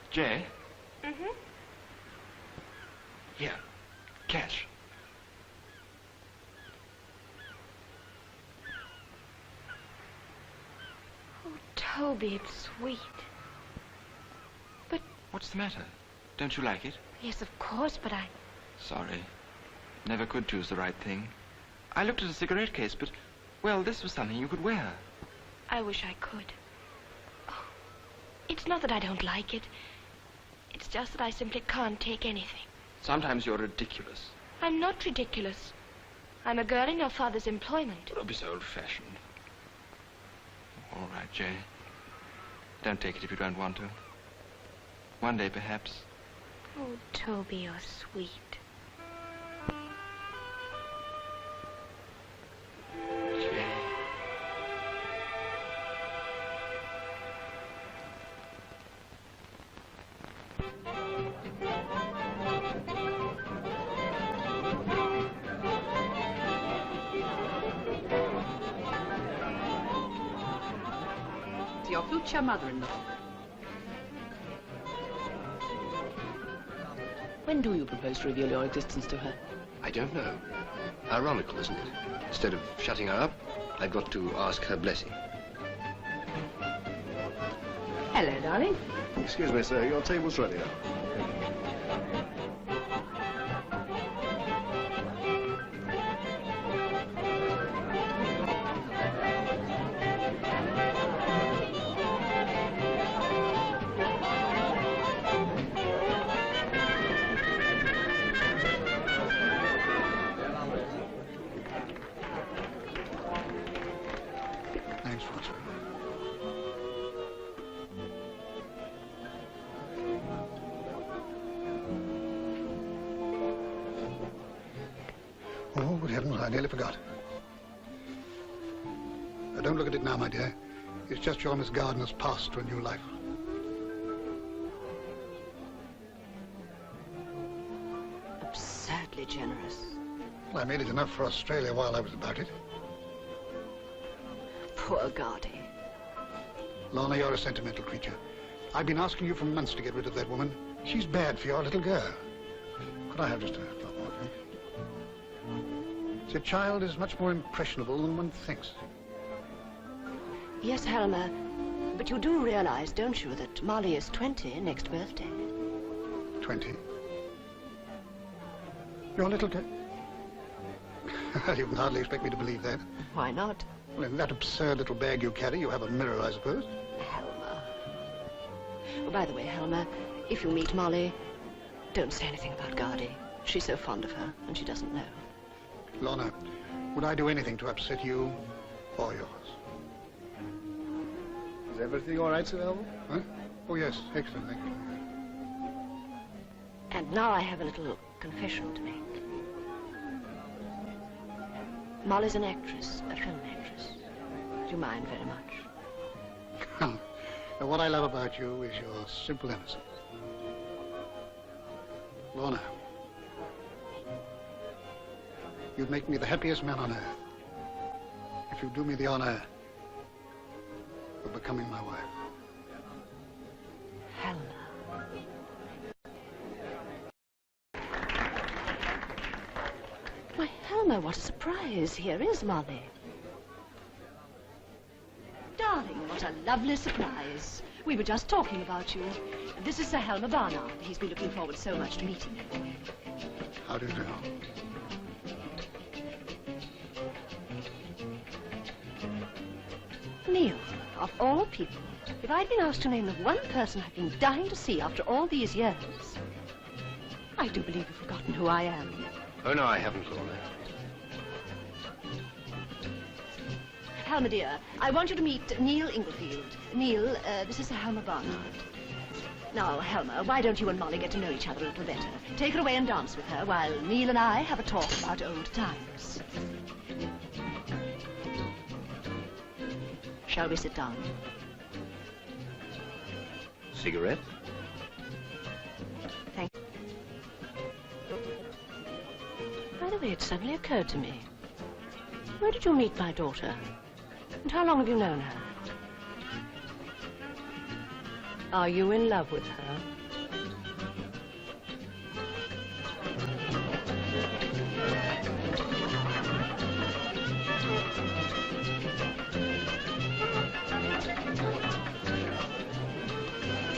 Jay? Mm-hmm. Here. Catch. Oh, Toby, it's sweet. But... What's the matter? Don't you like it? Yes, of course, but I... Sorry. Never could choose the right thing. I looked at a cigarette case, but, well, this was something you could wear. I wish I could. Oh, it's not that I don't like it. It's just that I simply can't take anything. Sometimes you're ridiculous. I'm not ridiculous. I'm a girl in your father's employment. Don't be so old-fashioned. All right, Jay. Don't take it if you don't want to. One day, perhaps. Oh, Toby, you're sweet. Jay. To your future mother-in-law. When do you propose to reveal your existence to her? I don't know. Ironical, isn't it? Instead of shutting her up, I've got to ask her blessing. Hello, darling. Excuse me, sir. Your table's ready now. Thanks, Roger. Oh, good heavens, I nearly forgot. Don't look at it now, my dear. It's just your Miss Gardner's pass to a new life. Absurdly generous. Well, I made it enough for Australia while I was about it. Poor Gardy. Lorna, you're a sentimental creature. I've been asking you for months to get rid of that woman. She's bad for your little girl. Could I have just a drop more drink? The child is much more impressionable than one thinks. Yes, Helmer, but you do realize, don't you, that Molly is 20 next birthday? 20? Your little girl? You can hardly expect me to believe that. Why not? Well, in that absurd little bag you carry, you have a mirror, I suppose. Helmer. Oh, by the way, Helmer, if you meet Molly, don't say anything about Gardy. She's so fond of her, and she doesn't know. Lorna, would I do anything to upset you or yours? Is everything all right, Sir Elmer? Huh? Oh, yes. Excellent, thank you. And now I have a little confession to make. Molly's an actress, a film actress. Do you mind very much? Now, what I love about you is your simple innocence. Lorna, you'd make me the happiest man on earth if you do me the honor of becoming my wife. Helmer. Why, Helmer, what a surprise. Here is Molly. Darling, what a lovely surprise. We were just talking about you. This is Sir Helmer Barnard. He's been looking forward so much to meeting you. How do you do? Neil, of all people, if I'd been asked to name the one person I've been dying to see after all these years, I do believe you've forgotten who I am. Oh, no, I haven't, Lorna. Helmer, dear, I want you to meet Neil Inglefield. Neil, this is Sir Helmer Barnard. Now, Helmer, why don't you and Molly get to know each other a little better? Take her away and dance with her while Neil and I have a talk about old times. Shall we sit down? Cigarette? Thank you. By the way, it suddenly occurred to me. Where did you meet my daughter? And how long have you known her? Are you in love with her?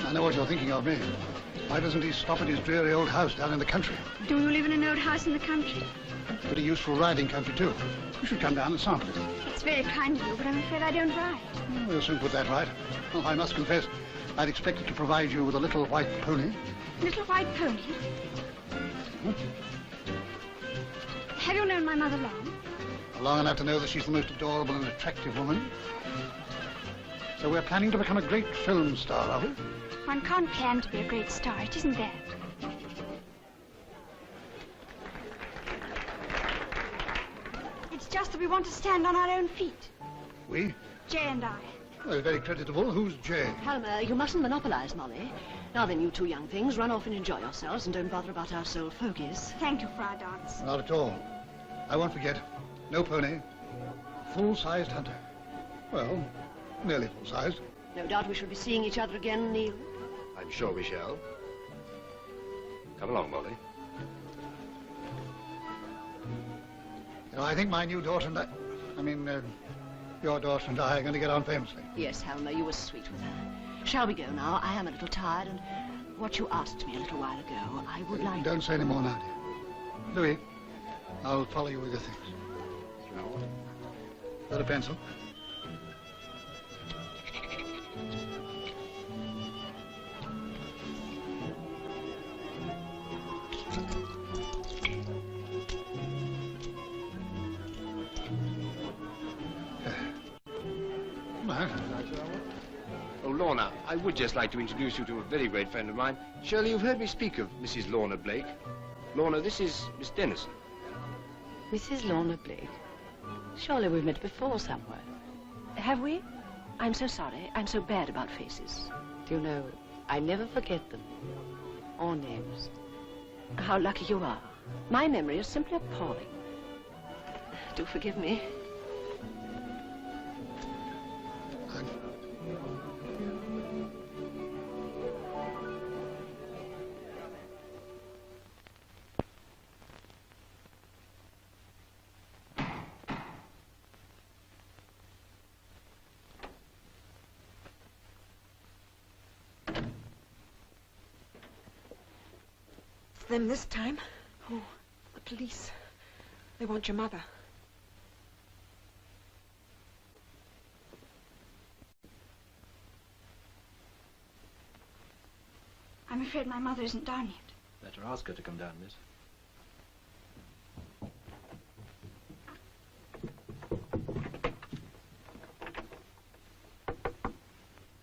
I know what you're thinking of me. Why doesn't he stop at his dreary old house down in the country? Do you live in an old house in the country? Pretty useful riding country, too. You should come down and sample it. It's very kind of you, but I'm afraid I don't ride. We'll soon put that right. Well, I must confess, I'd expected to provide you with a little white pony. Little white pony? Have you known my mother long? Long enough to know that she's the most adorable and attractive woman. So we're planning to become a great film star, are we? One can't plan to be a great star, it isn't that. It's just that we want to stand on our own feet. We? Jay and I. Well, very creditable. Who's Jay? Helmer, you mustn't monopolize Molly. Now then, you two young things, run off and enjoy yourselves and don't bother about our sole fogies. Thank you for our dance. Not at all. I won't forget. No pony. Full-sized hunter. Well, nearly full-sized. No doubt we shall be seeing each other again, Neil. I'm sure we shall. Come along, Molly. You know, I think my new daughter and your daughter and I are going to get on famously. Yes, Helmer, you were sweet with her. Shall we go now? I am a little tired, and what you asked me a little while ago, I would like... Don't say any more now, dear. Louis, I'll follow you with your things. Got a pencil? Oh, Lorna, I would just like to introduce you to a very great friend of mine. Surely you've heard me speak of Mrs. Lorna Blake. Lorna, this is Miss Dennison. Mrs. Lorna Blake. Surely we've met before somewhere. Have we? I'm so sorry. I'm so bad about faces. Do you know, I never forget them. Or names. How lucky you are. My memory is simply appalling. Do forgive me. Them this time. Oh, the police. They want your mother. I'm afraid my mother isn't down yet. Better ask her to come down, miss.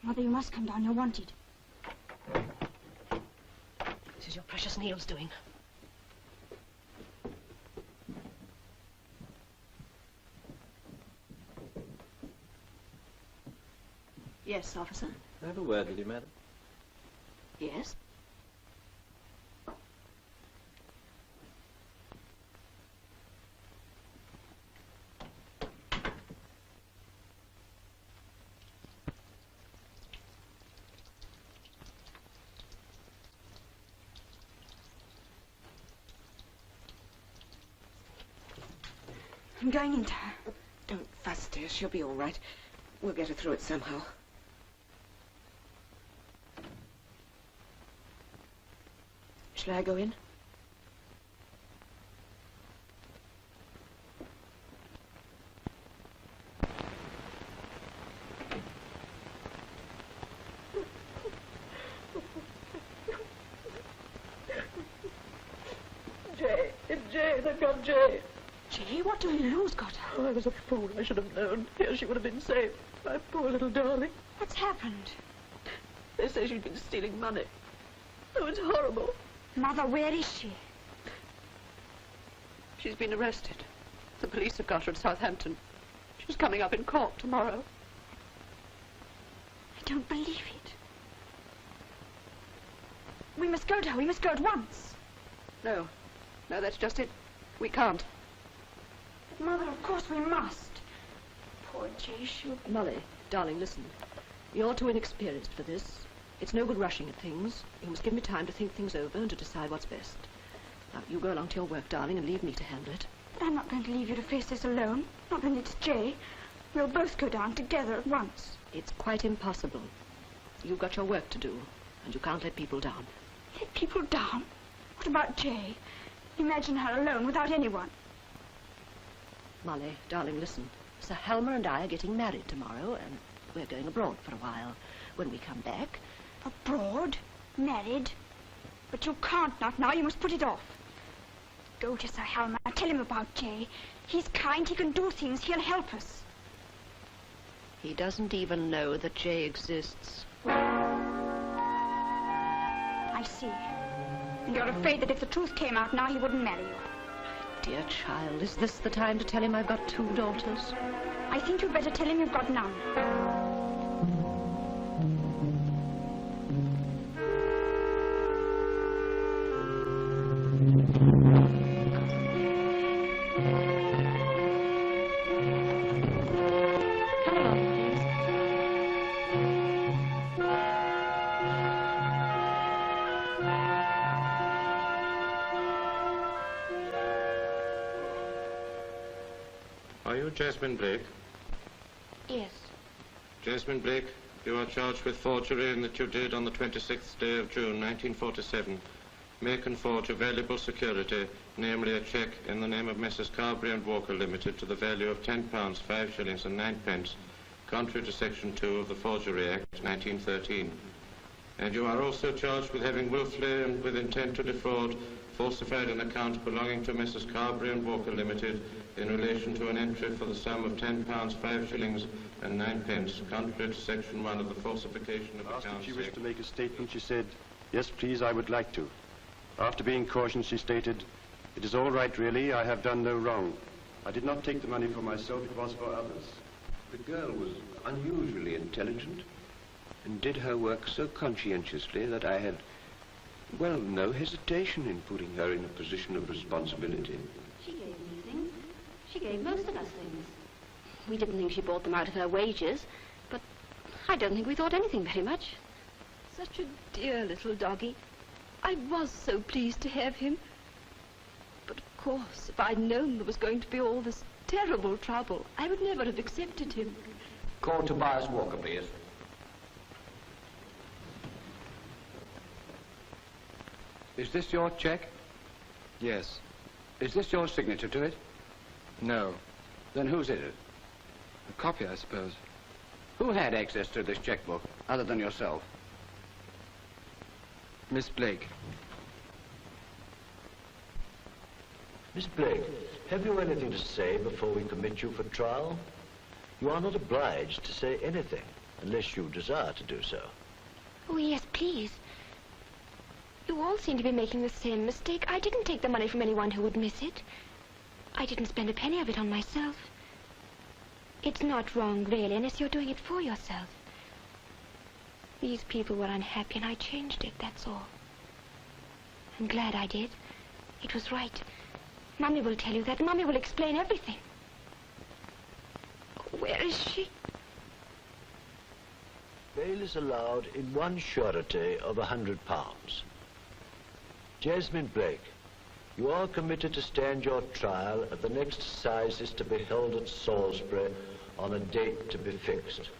Mother, you must come down. You're wanted. This is your precious Neil's doing. Yes, officer? I have a word with you, madam. Yes? I'm going into her. Don't fuss, dear. She'll be all right. We'll get her through it somehow. Shall I go in? Jay, it's Jay. They've got Jay. Jay, what do we lose, got her? Oh, I was a fool. I should have known. Here she would have been safe. My poor little darling. What's happened? They say she's been stealing money. Oh, it's horrible. Mother, where is she? She's been arrested. The police have got her at Southampton. She's coming up in court tomorrow. I don't believe it. We must go to her. We must go at once. No. No, that's just it. We can't. But, Mother, of course we must. Poor Jay, she'll... Molly, darling, listen. You're too inexperienced for this. It's no good rushing at things. You must give me time to think things over and to decide what's best. Now, you go along to your work, darling, and leave me to handle it. But I'm not going to leave you to face this alone. Not when it's Jay. We'll both go down together at once. It's quite impossible. You've got your work to do, and you can't let people down. Let people down? What about Jay? Imagine her alone without anyone. Molly, darling, listen. Sir Helmer and I are getting married tomorrow, and we're going abroad for a while. When we come back... Abroad? Married? But you can't not now. You must put it off. Go to Sir Helmer. Tell him about Jay. He's kind. He can do things. He'll help us. He doesn't even know that Jay exists. I see. And you're afraid that if the truth came out now, he wouldn't marry you. Dear child, is this the time to tell him I've got 2 daughters? I think you'd better tell him you've got none. Are you Jasmine Blake? Yes. Jasmine Blake, you are charged with forgery in that you did on the 26th day of June, 1947, make and forge a valuable security, namely a cheque in the name of Messrs. Carberry and Walker Limited to the value of £10, 5 shillings and 9 pence, contrary to Section 2 of the Forgery Act, 1913. And you are also charged with having wilfully and with intent to defraud falsified an account belonging to Messrs. Carberry and Walker Limited in relation to an entry for the sum of £10, 5 shillings and 9 pence, contrary to Section 1 of the Falsification of Accounts Act. Asked if she wished to make a statement, she said, "Yes, please, I would like to." After being cautioned, she stated, "It is all right, really. I have done no wrong. I did not take the money for myself. It was for others." The girl was unusually intelligent and did her work so conscientiously that I had, well, no hesitation in putting her in a position of responsibility. She gave me things. She gave most of us things. We didn't think she bought them out of her wages, but I don't think we thought anything very much. Such a dear little doggy. I was so pleased to have him. But of course, if I'd known there was going to be all this terrible trouble, I would never have accepted him. Call Tobias Walker, please. Is this your cheque? Yes. Is this your signature to it? No. Then whose is it? A copy, I suppose. Who had access to this checkbook, other than yourself? Miss Blake. Miss Blake, have you anything to say before we commit you for trial? You are not obliged to say anything, unless you desire to do so. Oh, yes, please. You all seem to be making the same mistake. I didn't take the money from anyone who would miss it. I didn't spend a penny of it on myself. It's not wrong, really, unless you're doing it for yourself. These people were unhappy, and I changed it, that's all. I'm glad I did. It was right. Mummy will tell you that. Mummy will explain everything. Oh, where is she? Bail is allowed in one surety of £100. Jasmine Blake, you are committed to stand your trial at the next assizes to be held at Salisbury on a date to be fixed.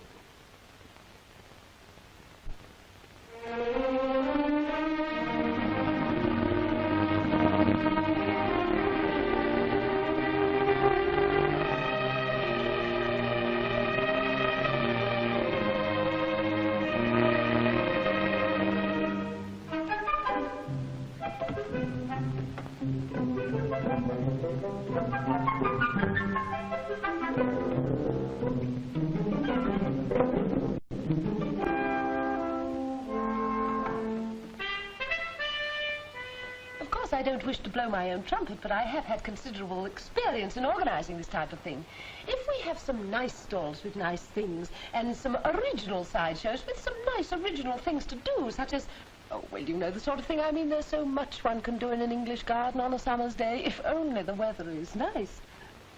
I don't wish to blow my own trumpet, but I have had considerable experience in organizing this type of thing. If we have some nice stalls with nice things and some original sideshows with some nice original things to do, such as, oh, well, you know the sort of thing I mean. There's so much one can do in an English garden on a summer's day, if only the weather is nice.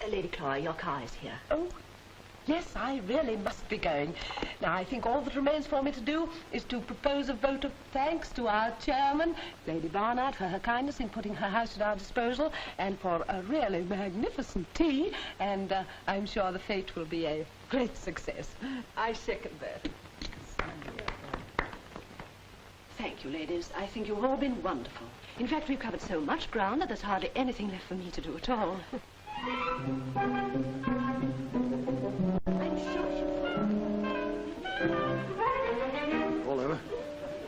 Lady Clara, your car is here. Oh, yes, I really must be going. Now, I think all that remains for me to do is to propose a vote of thanks to our chairman, Lady Barnard, for her kindness in putting her house at our disposal, and for a really magnificent tea, and I'm sure the fete will be a great success. I second that. Thank you, ladies. I think you've all been wonderful. In fact, we've covered so much ground that there's hardly anything left for me to do at all. All over.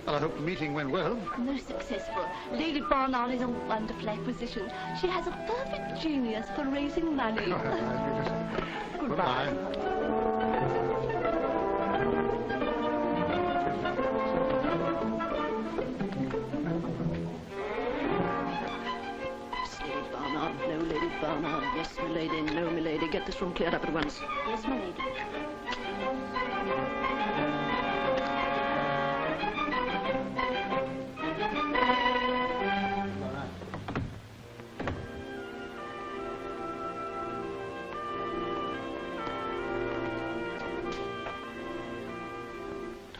Well, I hope the meeting went well. Most successful. Lady Barnard is a wonderful acquisition. She has a perfect genius for raising money. Goodbye. Lady Barnard, no, Lady Barnard. Yes, milady, no, milady. Get this room cleared up at once. Yes, milady.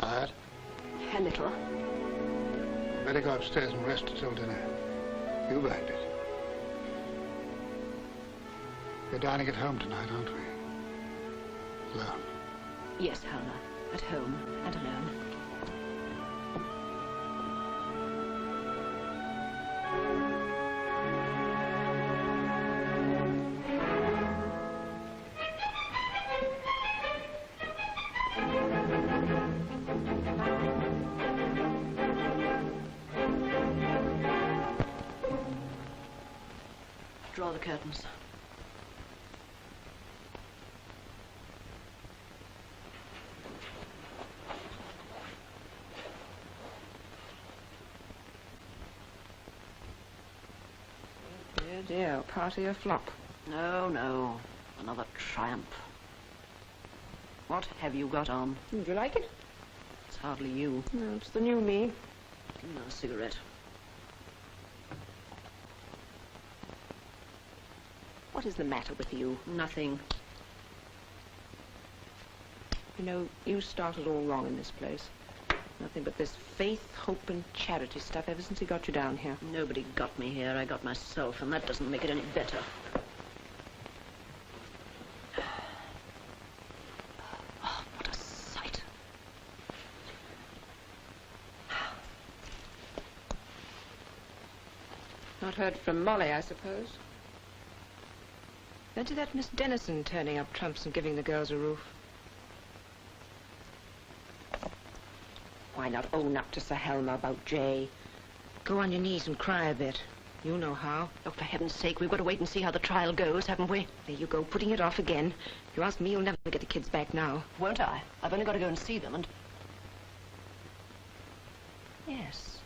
Tired? A little. Better go upstairs and rest till dinner. You mind it. We're dining at home tonight, aren't we? Alone. Yes, Helma. At home and alone. Draw the curtains. Dear, dear, party or flop? No, no. Another triumph. What have you got on? Do you like it? It's hardly you. No, it's the new me. Give me another cigarette. What is the matter with you? Nothing. You know, you started all wrong in this place. Nothing but this faith, hope, and charity stuff ever since he got you down here. Nobody got me here. I got myself, and that doesn't make it any better. Oh, what a sight. Not heard from Molly, I suppose. Fancy that Miss Dennison turning up trumps and giving the girls a roof. Why not own up to Sir Helmer about Jay? Go on your knees and cry a bit. You know how. Oh, for heaven's sake, we've got to wait and see how the trial goes, haven't we? There you go, putting it off again. You ask me, you'll never get the kids back now. Won't I? I've only got to go and see them and... Yes.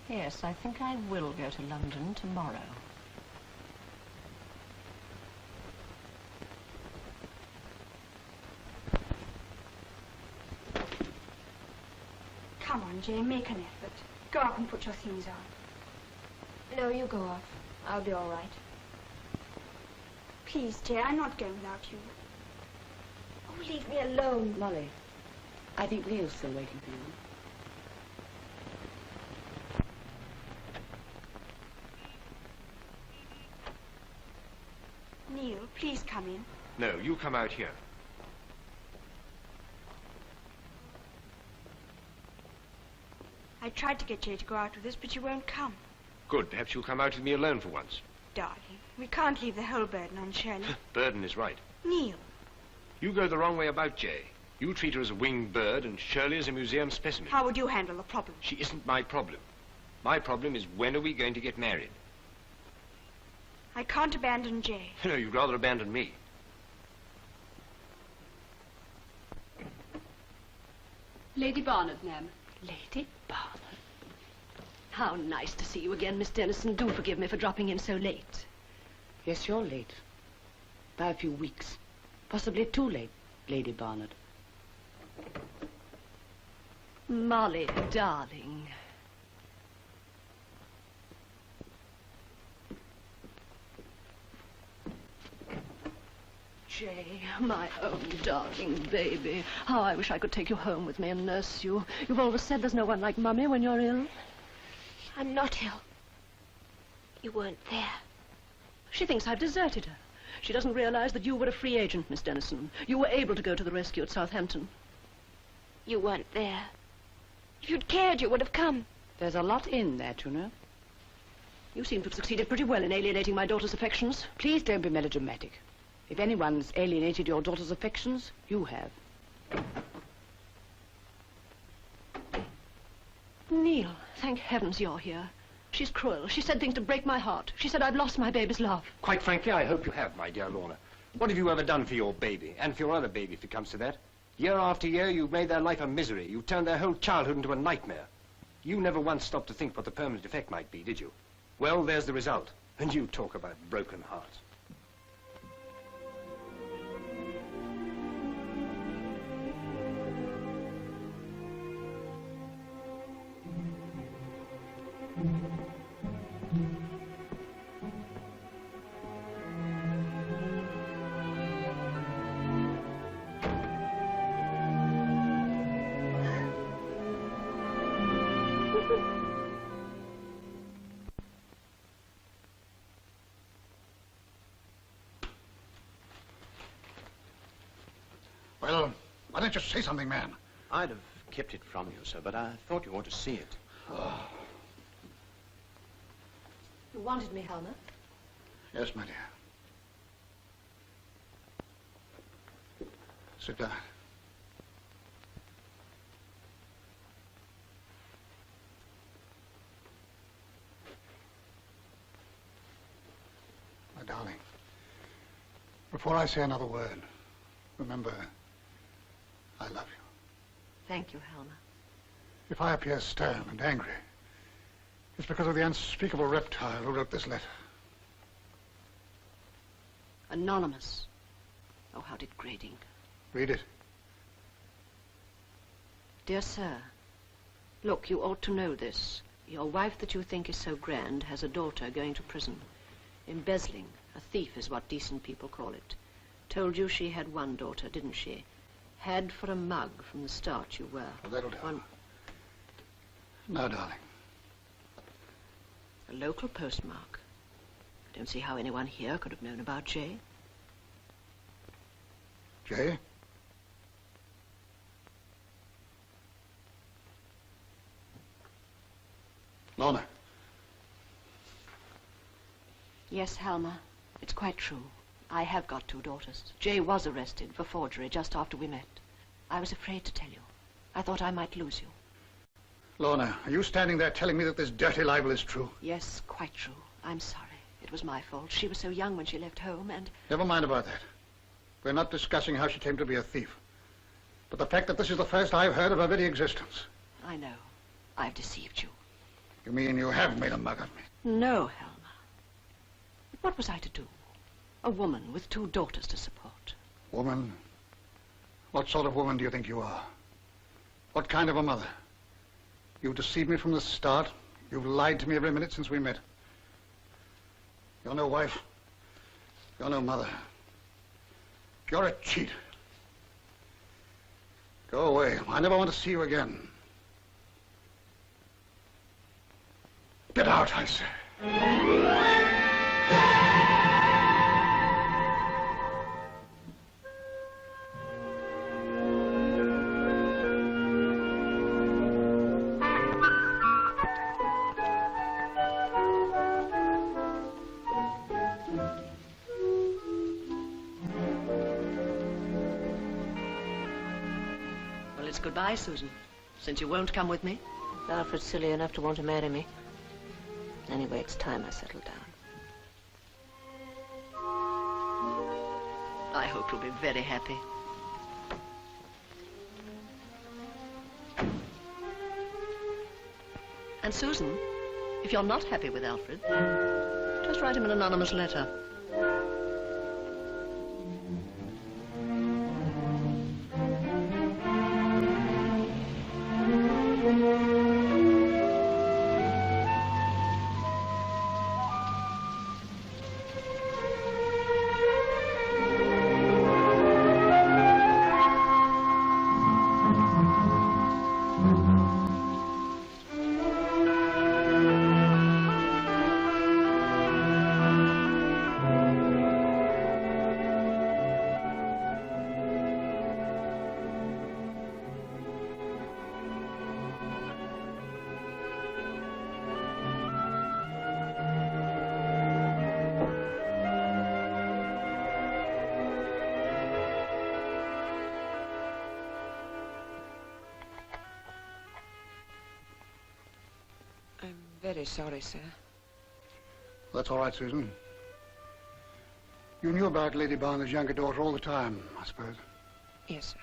Yes, I think I will go to London tomorrow. Come on, Jay, make an effort. Go up and put your things on. No, you go off. I'll be all right. Please, Jay, I'm not going without you. Oh, leave me alone. Molly, I think Neil's still waiting for you. Neil, please come in. No, you come out here. I tried to get Jay to go out with us, but you won't come. Good. Perhaps you'll come out with me alone for once. Darling, we can't leave the whole burden on Shirley. Burden is right. Neil. You go the wrong way about Jay. You treat her as a winged bird and Shirley as a museum specimen. How would you handle the problem? She isn't my problem. My problem is, when are we going to get married? I can't abandon Jay. No, you'd rather abandon me. Lady Barnard, ma'am. Lady Barnard? How nice to see you again, Miss Dennison. Do forgive me for dropping in so late. Yes, you're late. By a few weeks. Possibly too late, Lady Barnard. Molly, darling. Jay, my own darling baby. How I wish I could take you home with me and nurse you. You've always said there's no one like Mummy when you're ill. I'm not ill. You weren't there. She thinks I've deserted her. She doesn't realize that you were a free agent, Miss Dennison. You were able to go to the rescue at Southampton. You weren't there. If you'd cared, you would have come. There's a lot in that, you know. You seem to have succeeded pretty well in alienating my daughter's affections. Please don't be melodramatic. If anyone's alienated your daughter's affections, you have. Neil, thank heavens you're here. She's cruel. She said things to break my heart. She said I've lost my baby's love. Quite frankly, I hope you have, my dear Lorna. What have you ever done for your baby, and for your other baby, if it comes to that? Year after year, you've made their life a misery. You've turned their whole childhood into a nightmare. You never once stopped to think what the permanent effect might be, did you? Well, there's the result. And you talk about broken hearts. Well, why don't you say something, man? I'd have kept it from you, sir, but I thought you ought to see it. Oh. You wanted me, Helmer? Yes, my dear. Sit down. My darling, before I say another word, remember, I love you. Thank you, Helmer. If I appear stern and angry, it's because of the unspeakable reptile who wrote this letter. Anonymous. Oh, how degrading. Read it. Dear Sir, look, you ought to know this. Your wife that you think is so grand has a daughter going to prison. Embezzling. A thief is what decent people call it. Told you she had one daughter, didn't she? Had for a mug from the start you were. Well, that'll do. Now, darling. A local postmark. I don't see how anyone here could have known about Jay. Jay? Lorna. Yes, Helmer. It's quite true. I have got 2 daughters. Jay was arrested for forgery just after we met. I was afraid to tell you. I thought I might lose you. Lorna, are you standing there telling me that this dirty libel is true? Yes, quite true. I'm sorry. It was my fault. She was so young when she left home and... Never mind about that. We're not discussing how she came to be a thief. But the fact that this is the first I've heard of her very existence. I know. I've deceived you. You mean you have made a mug of me? No, Helmer. What was I to do? A woman with 2 daughters to support. Woman? What sort of woman do you think you are? What kind of a mother? You've deceived me from the start. You've lied to me every minute since we met. You're no wife. You're no mother. You're a cheat. Go away. I never want to see you again. Get out, I say. Well, it's goodbye, Susan, since you won't come with me. Alfred's silly enough to want to marry me. Anyway, it's time I settled down. I hope you'll be very happy. And Susan, if you're not happy with Alfred, just write him an anonymous letter. Very sorry, sir. That's all right, Susan. You knew about Lady Barner's younger daughter all the time, I suppose. Yes, sir.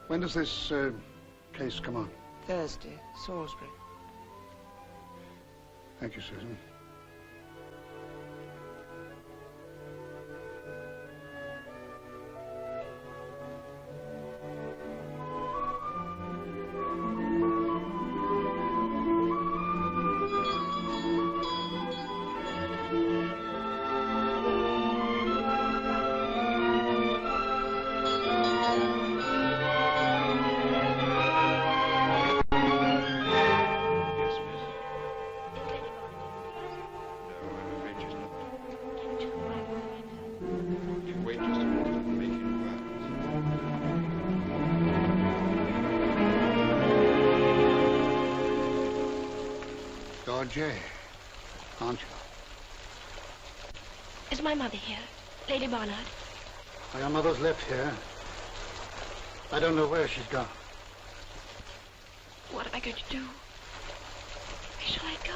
When does this case come on? Thursday, Salisbury. Thank you, Susan. Jay, aren't you? Is my mother here? Lady Barnard? Well, your mother's left here. I don't know where she's gone. What am I going to do? Where shall I go?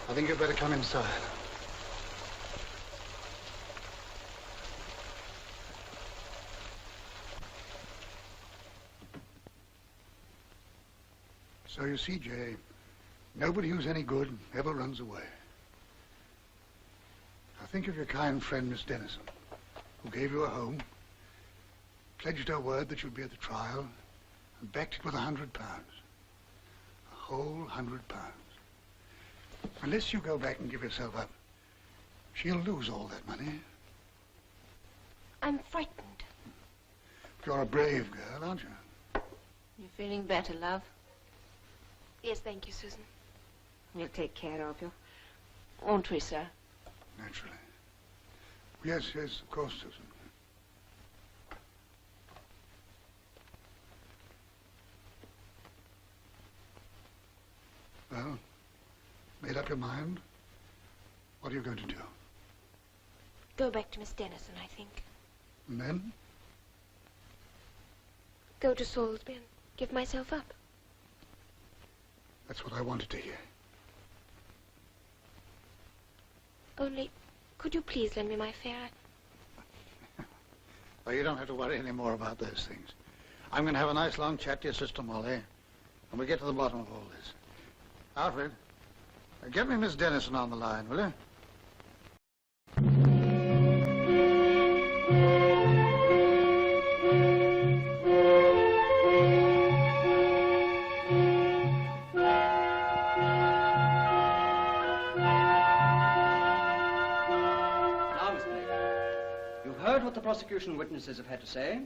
I think you'd better come inside. So you see, Jay, nobody who's any good ever runs away. Now think of your kind friend, Miss Dennison, who gave you a home, pledged her word that you'd be at the trial, and backed it with £100. A whole £100. Unless you go back and give yourself up, she'll lose all that money. I'm frightened. You're a brave girl, aren't you? You feeling better, love? Yes, thank you, Susan. We'll take care of you. Won't we, sir? Naturally. Yes, yes, of course, Susan. Well, made up your mind? What are you going to do? Go back to Miss Dennison, I think. And then? Go to Salisbury and give myself up. That's what I wanted to hear. Only, could you please lend me my fare? Well, you don't have to worry any more about those things. I'm going to have a nice long chat to your sister, Molly, and we'll get to the bottom of all this. Alfred, get me Miss Dennison on the line, will you? What the prosecution witnesses have had to say,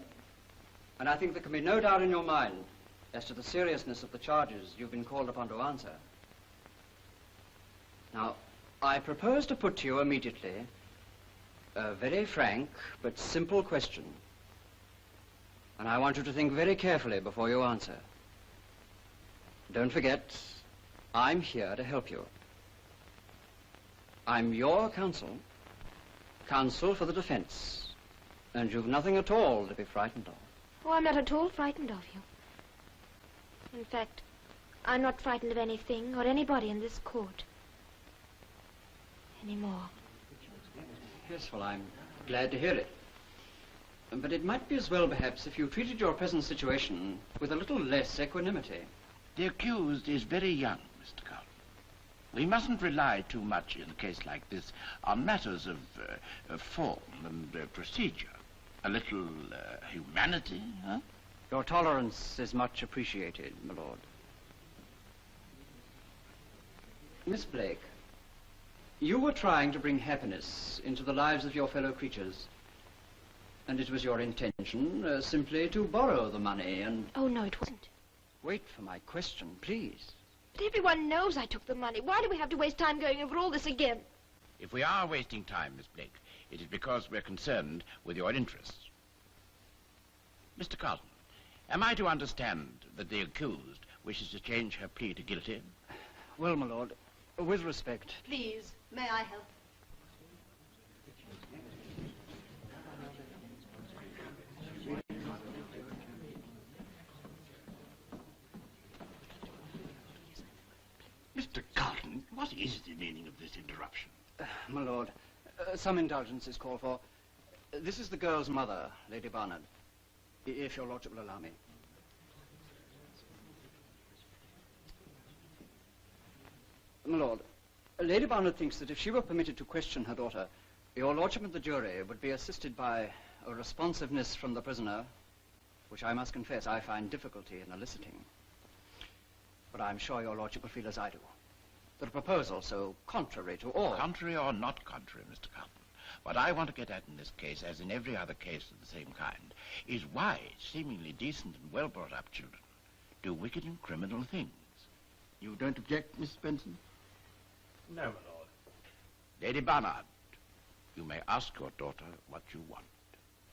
and I think there can be no doubt in your mind as to the seriousness of the charges you've been called upon to answer. Now, I propose to put to you immediately a very frank but simple question, and I want you to think very carefully before you answer. Don't forget, I'm here to help you. I'm your counsel, counsel for the defense. And you've nothing at all to be frightened of. Oh, I'm not at all frightened of you. In fact, I'm not frightened of anything or anybody in this court. Anymore. Yes, well, I'm glad to hear it. But it might be as well, perhaps, if you treated your present situation with a little less equanimity. The accused is very young, Mr. Carlton. We mustn't rely too much in a case like this on matters of form and procedure. A little humanity, huh? Your tolerance is much appreciated, my lord. Miss Blake, you were trying to bring happiness into the lives of your fellow creatures. And it was your intention simply to borrow the money and... Oh, no, it wasn't. Wait for my question, please. But everyone knows I took the money. Why do we have to waste time going over all this again? If we are wasting time, Miss Blake, it is because we're concerned with your interests. Mr. Carlton, am I to understand that the accused wishes to change her plea to guilty? Well, my lord, with respect... Please, may I help? Mr. Carlton, what is the meaning of this interruption? My lord, some indulgence is called for. This is the girl's mother, Lady Barnard, if your lordship will allow me. My lord, Lady Barnard thinks that if she were permitted to question her daughter, your lordship and the jury would be assisted by a responsiveness from the prisoner, which I must confess I find difficulty in eliciting. But I'm sure your lordship will feel as I do. That a proposal so contrary to all... Contrary or not contrary, Mr. Carlton, what I want to get at in this case, as in every other case of the same kind, is why seemingly decent and well-brought-up children do wicked and criminal things. You don't object, Miss Benson? No, my lord. Lady Barnard, you may ask your daughter what you want.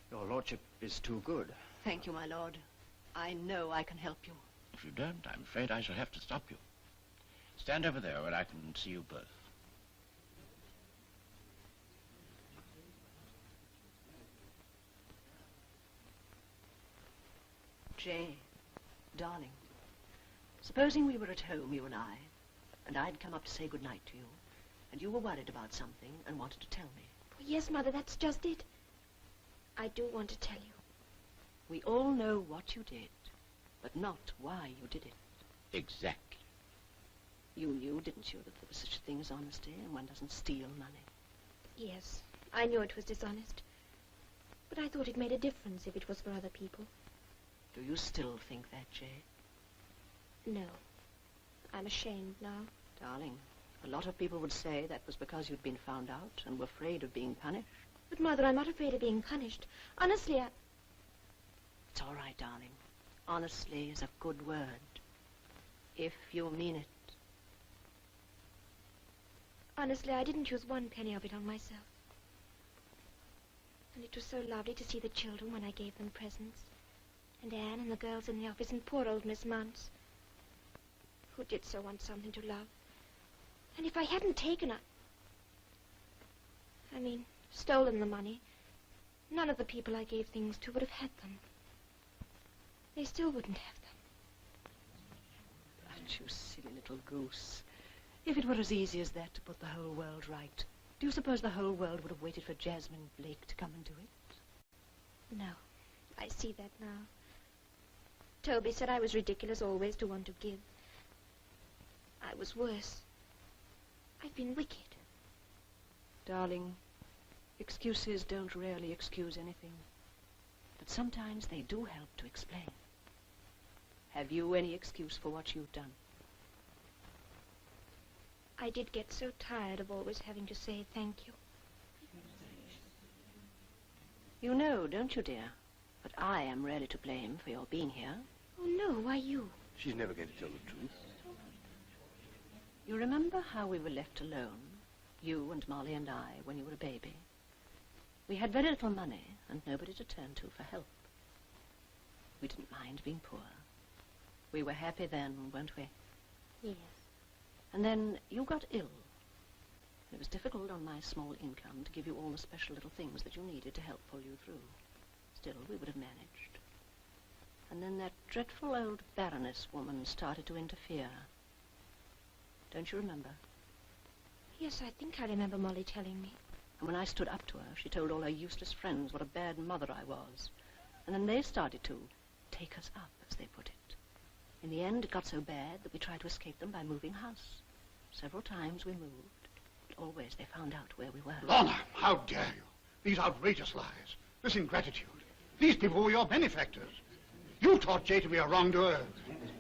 Your lordship is too good. Thank you, my lord. I know I can help you. If you don't, I'm afraid I shall have to stop you. Stand over there where I can see you both. Jay, darling, supposing we were at home, you and I'd come up to say good night to you, and you were worried about something and wanted to tell me. Oh, yes, Mother, that's just it. I do want to tell you. We all know what you did, but not why you did it. Exactly. You knew, didn't you, that there was such a thing as honesty and one doesn't steal money? Yes, I knew it was dishonest. But I thought it made a difference if it was for other people. Do you still think that, Jay? No. I'm ashamed now. Darling, a lot of people would say that was because you'd been found out and were afraid of being punished. But, Mother, I'm not afraid of being punished. Honestly, It's all right, darling. Honestly is a good word. If you mean it. Honestly, I didn't use one penny of it on myself. And it was so lovely to see the children when I gave them presents. And Anne and the girls in the office and poor old Miss Muntz, who did so want something to love. And if I hadn't taken stolen the money, none of the people I gave things to would have had them. They still wouldn't have them. But you silly little goose. If it were as easy as that to put the whole world right, do you suppose the whole world would have waited for Jasmine Blake to come and do it? No, I see that now. Toby said I was ridiculous always to want to give. I was worse. I've been wicked. Darling, excuses don't rarely excuse anything. But sometimes they do help to explain. Have you any excuse for what you've done? I did get so tired of always having to say thank you. You know, don't you, dear? But I am really to blame for your being here. Oh, no, why you? She's never going to tell the truth. You remember how we were left alone, you and Molly and I, when you were a baby? We had very little money and nobody to turn to for help. We didn't mind being poor. We were happy then, weren't we? Yes. And then you got ill. It was difficult on my small income to give you all the special little things that you needed to help pull you through. Still, we would have managed. And then that dreadful old Baroness woman started to interfere. Don't you remember? Yes, I think I remember Molly telling me. And when I stood up to her, she told all her useless friends what a bad mother I was. And then they started to take us up, as they put it. In the end, it got so bad that we tried to escape them by moving house. Several times we moved, but always they found out where we were. Lorna, how dare you? These outrageous lies, this ingratitude. These people were your benefactors. You taught Jay to be a wrongdoer.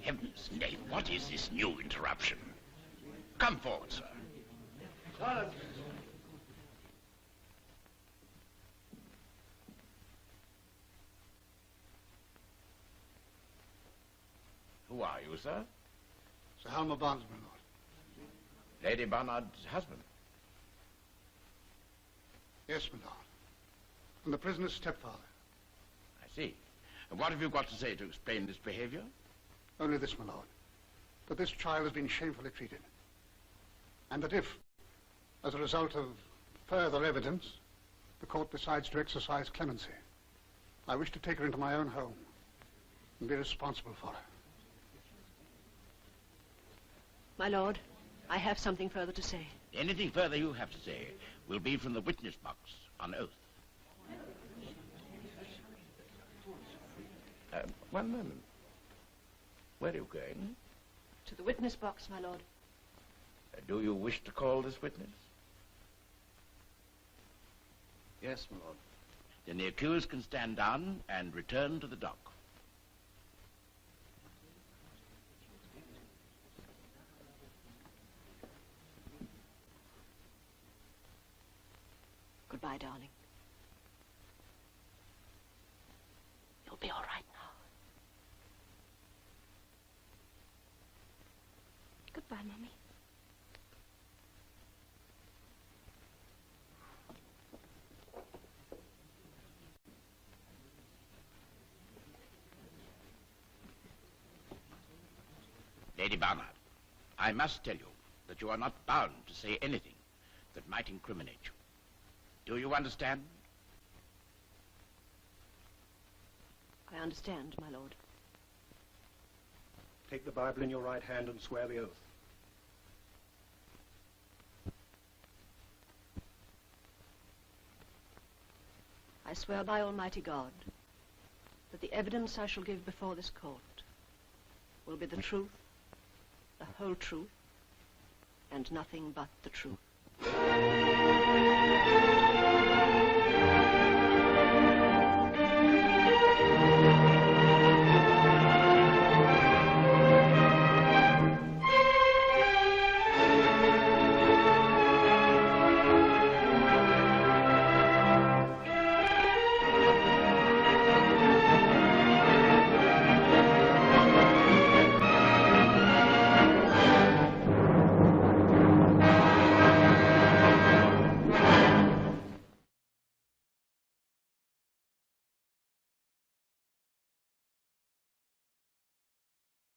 Heavens, Nate, what is this new interruption? Come forward, sir. Silence. Who are you, sir? Sir Halmer Barnes, my lord. Lady Barnard's husband. Yes, my lord. And the prisoner's stepfather. I see. And what have you got to say to explain this behavior? Only this, my lord. That this child has been shamefully treated. And that if, as a result of further evidence, the court decides to exercise clemency, I wish to take her into my own home and be responsible for her. My lord, I have something further to say. Anything further you have to say will be from the witness box on oath. One moment. Where are you going? To the witness box, my lord. Do you wish to call this witness? Yes, my lord. Then the accused can stand down and return to the dock. Goodbye, darling. You'll be all right now. Goodbye, Mummy. Lady Barnard, I must tell you, that you are not bound to say anything that might incriminate you. Do you understand? I understand, my lord. Take the Bible in your right hand and swear the oath. I swear by Almighty God that the evidence I shall give before this court will be the truth, the whole truth, and nothing but the truth.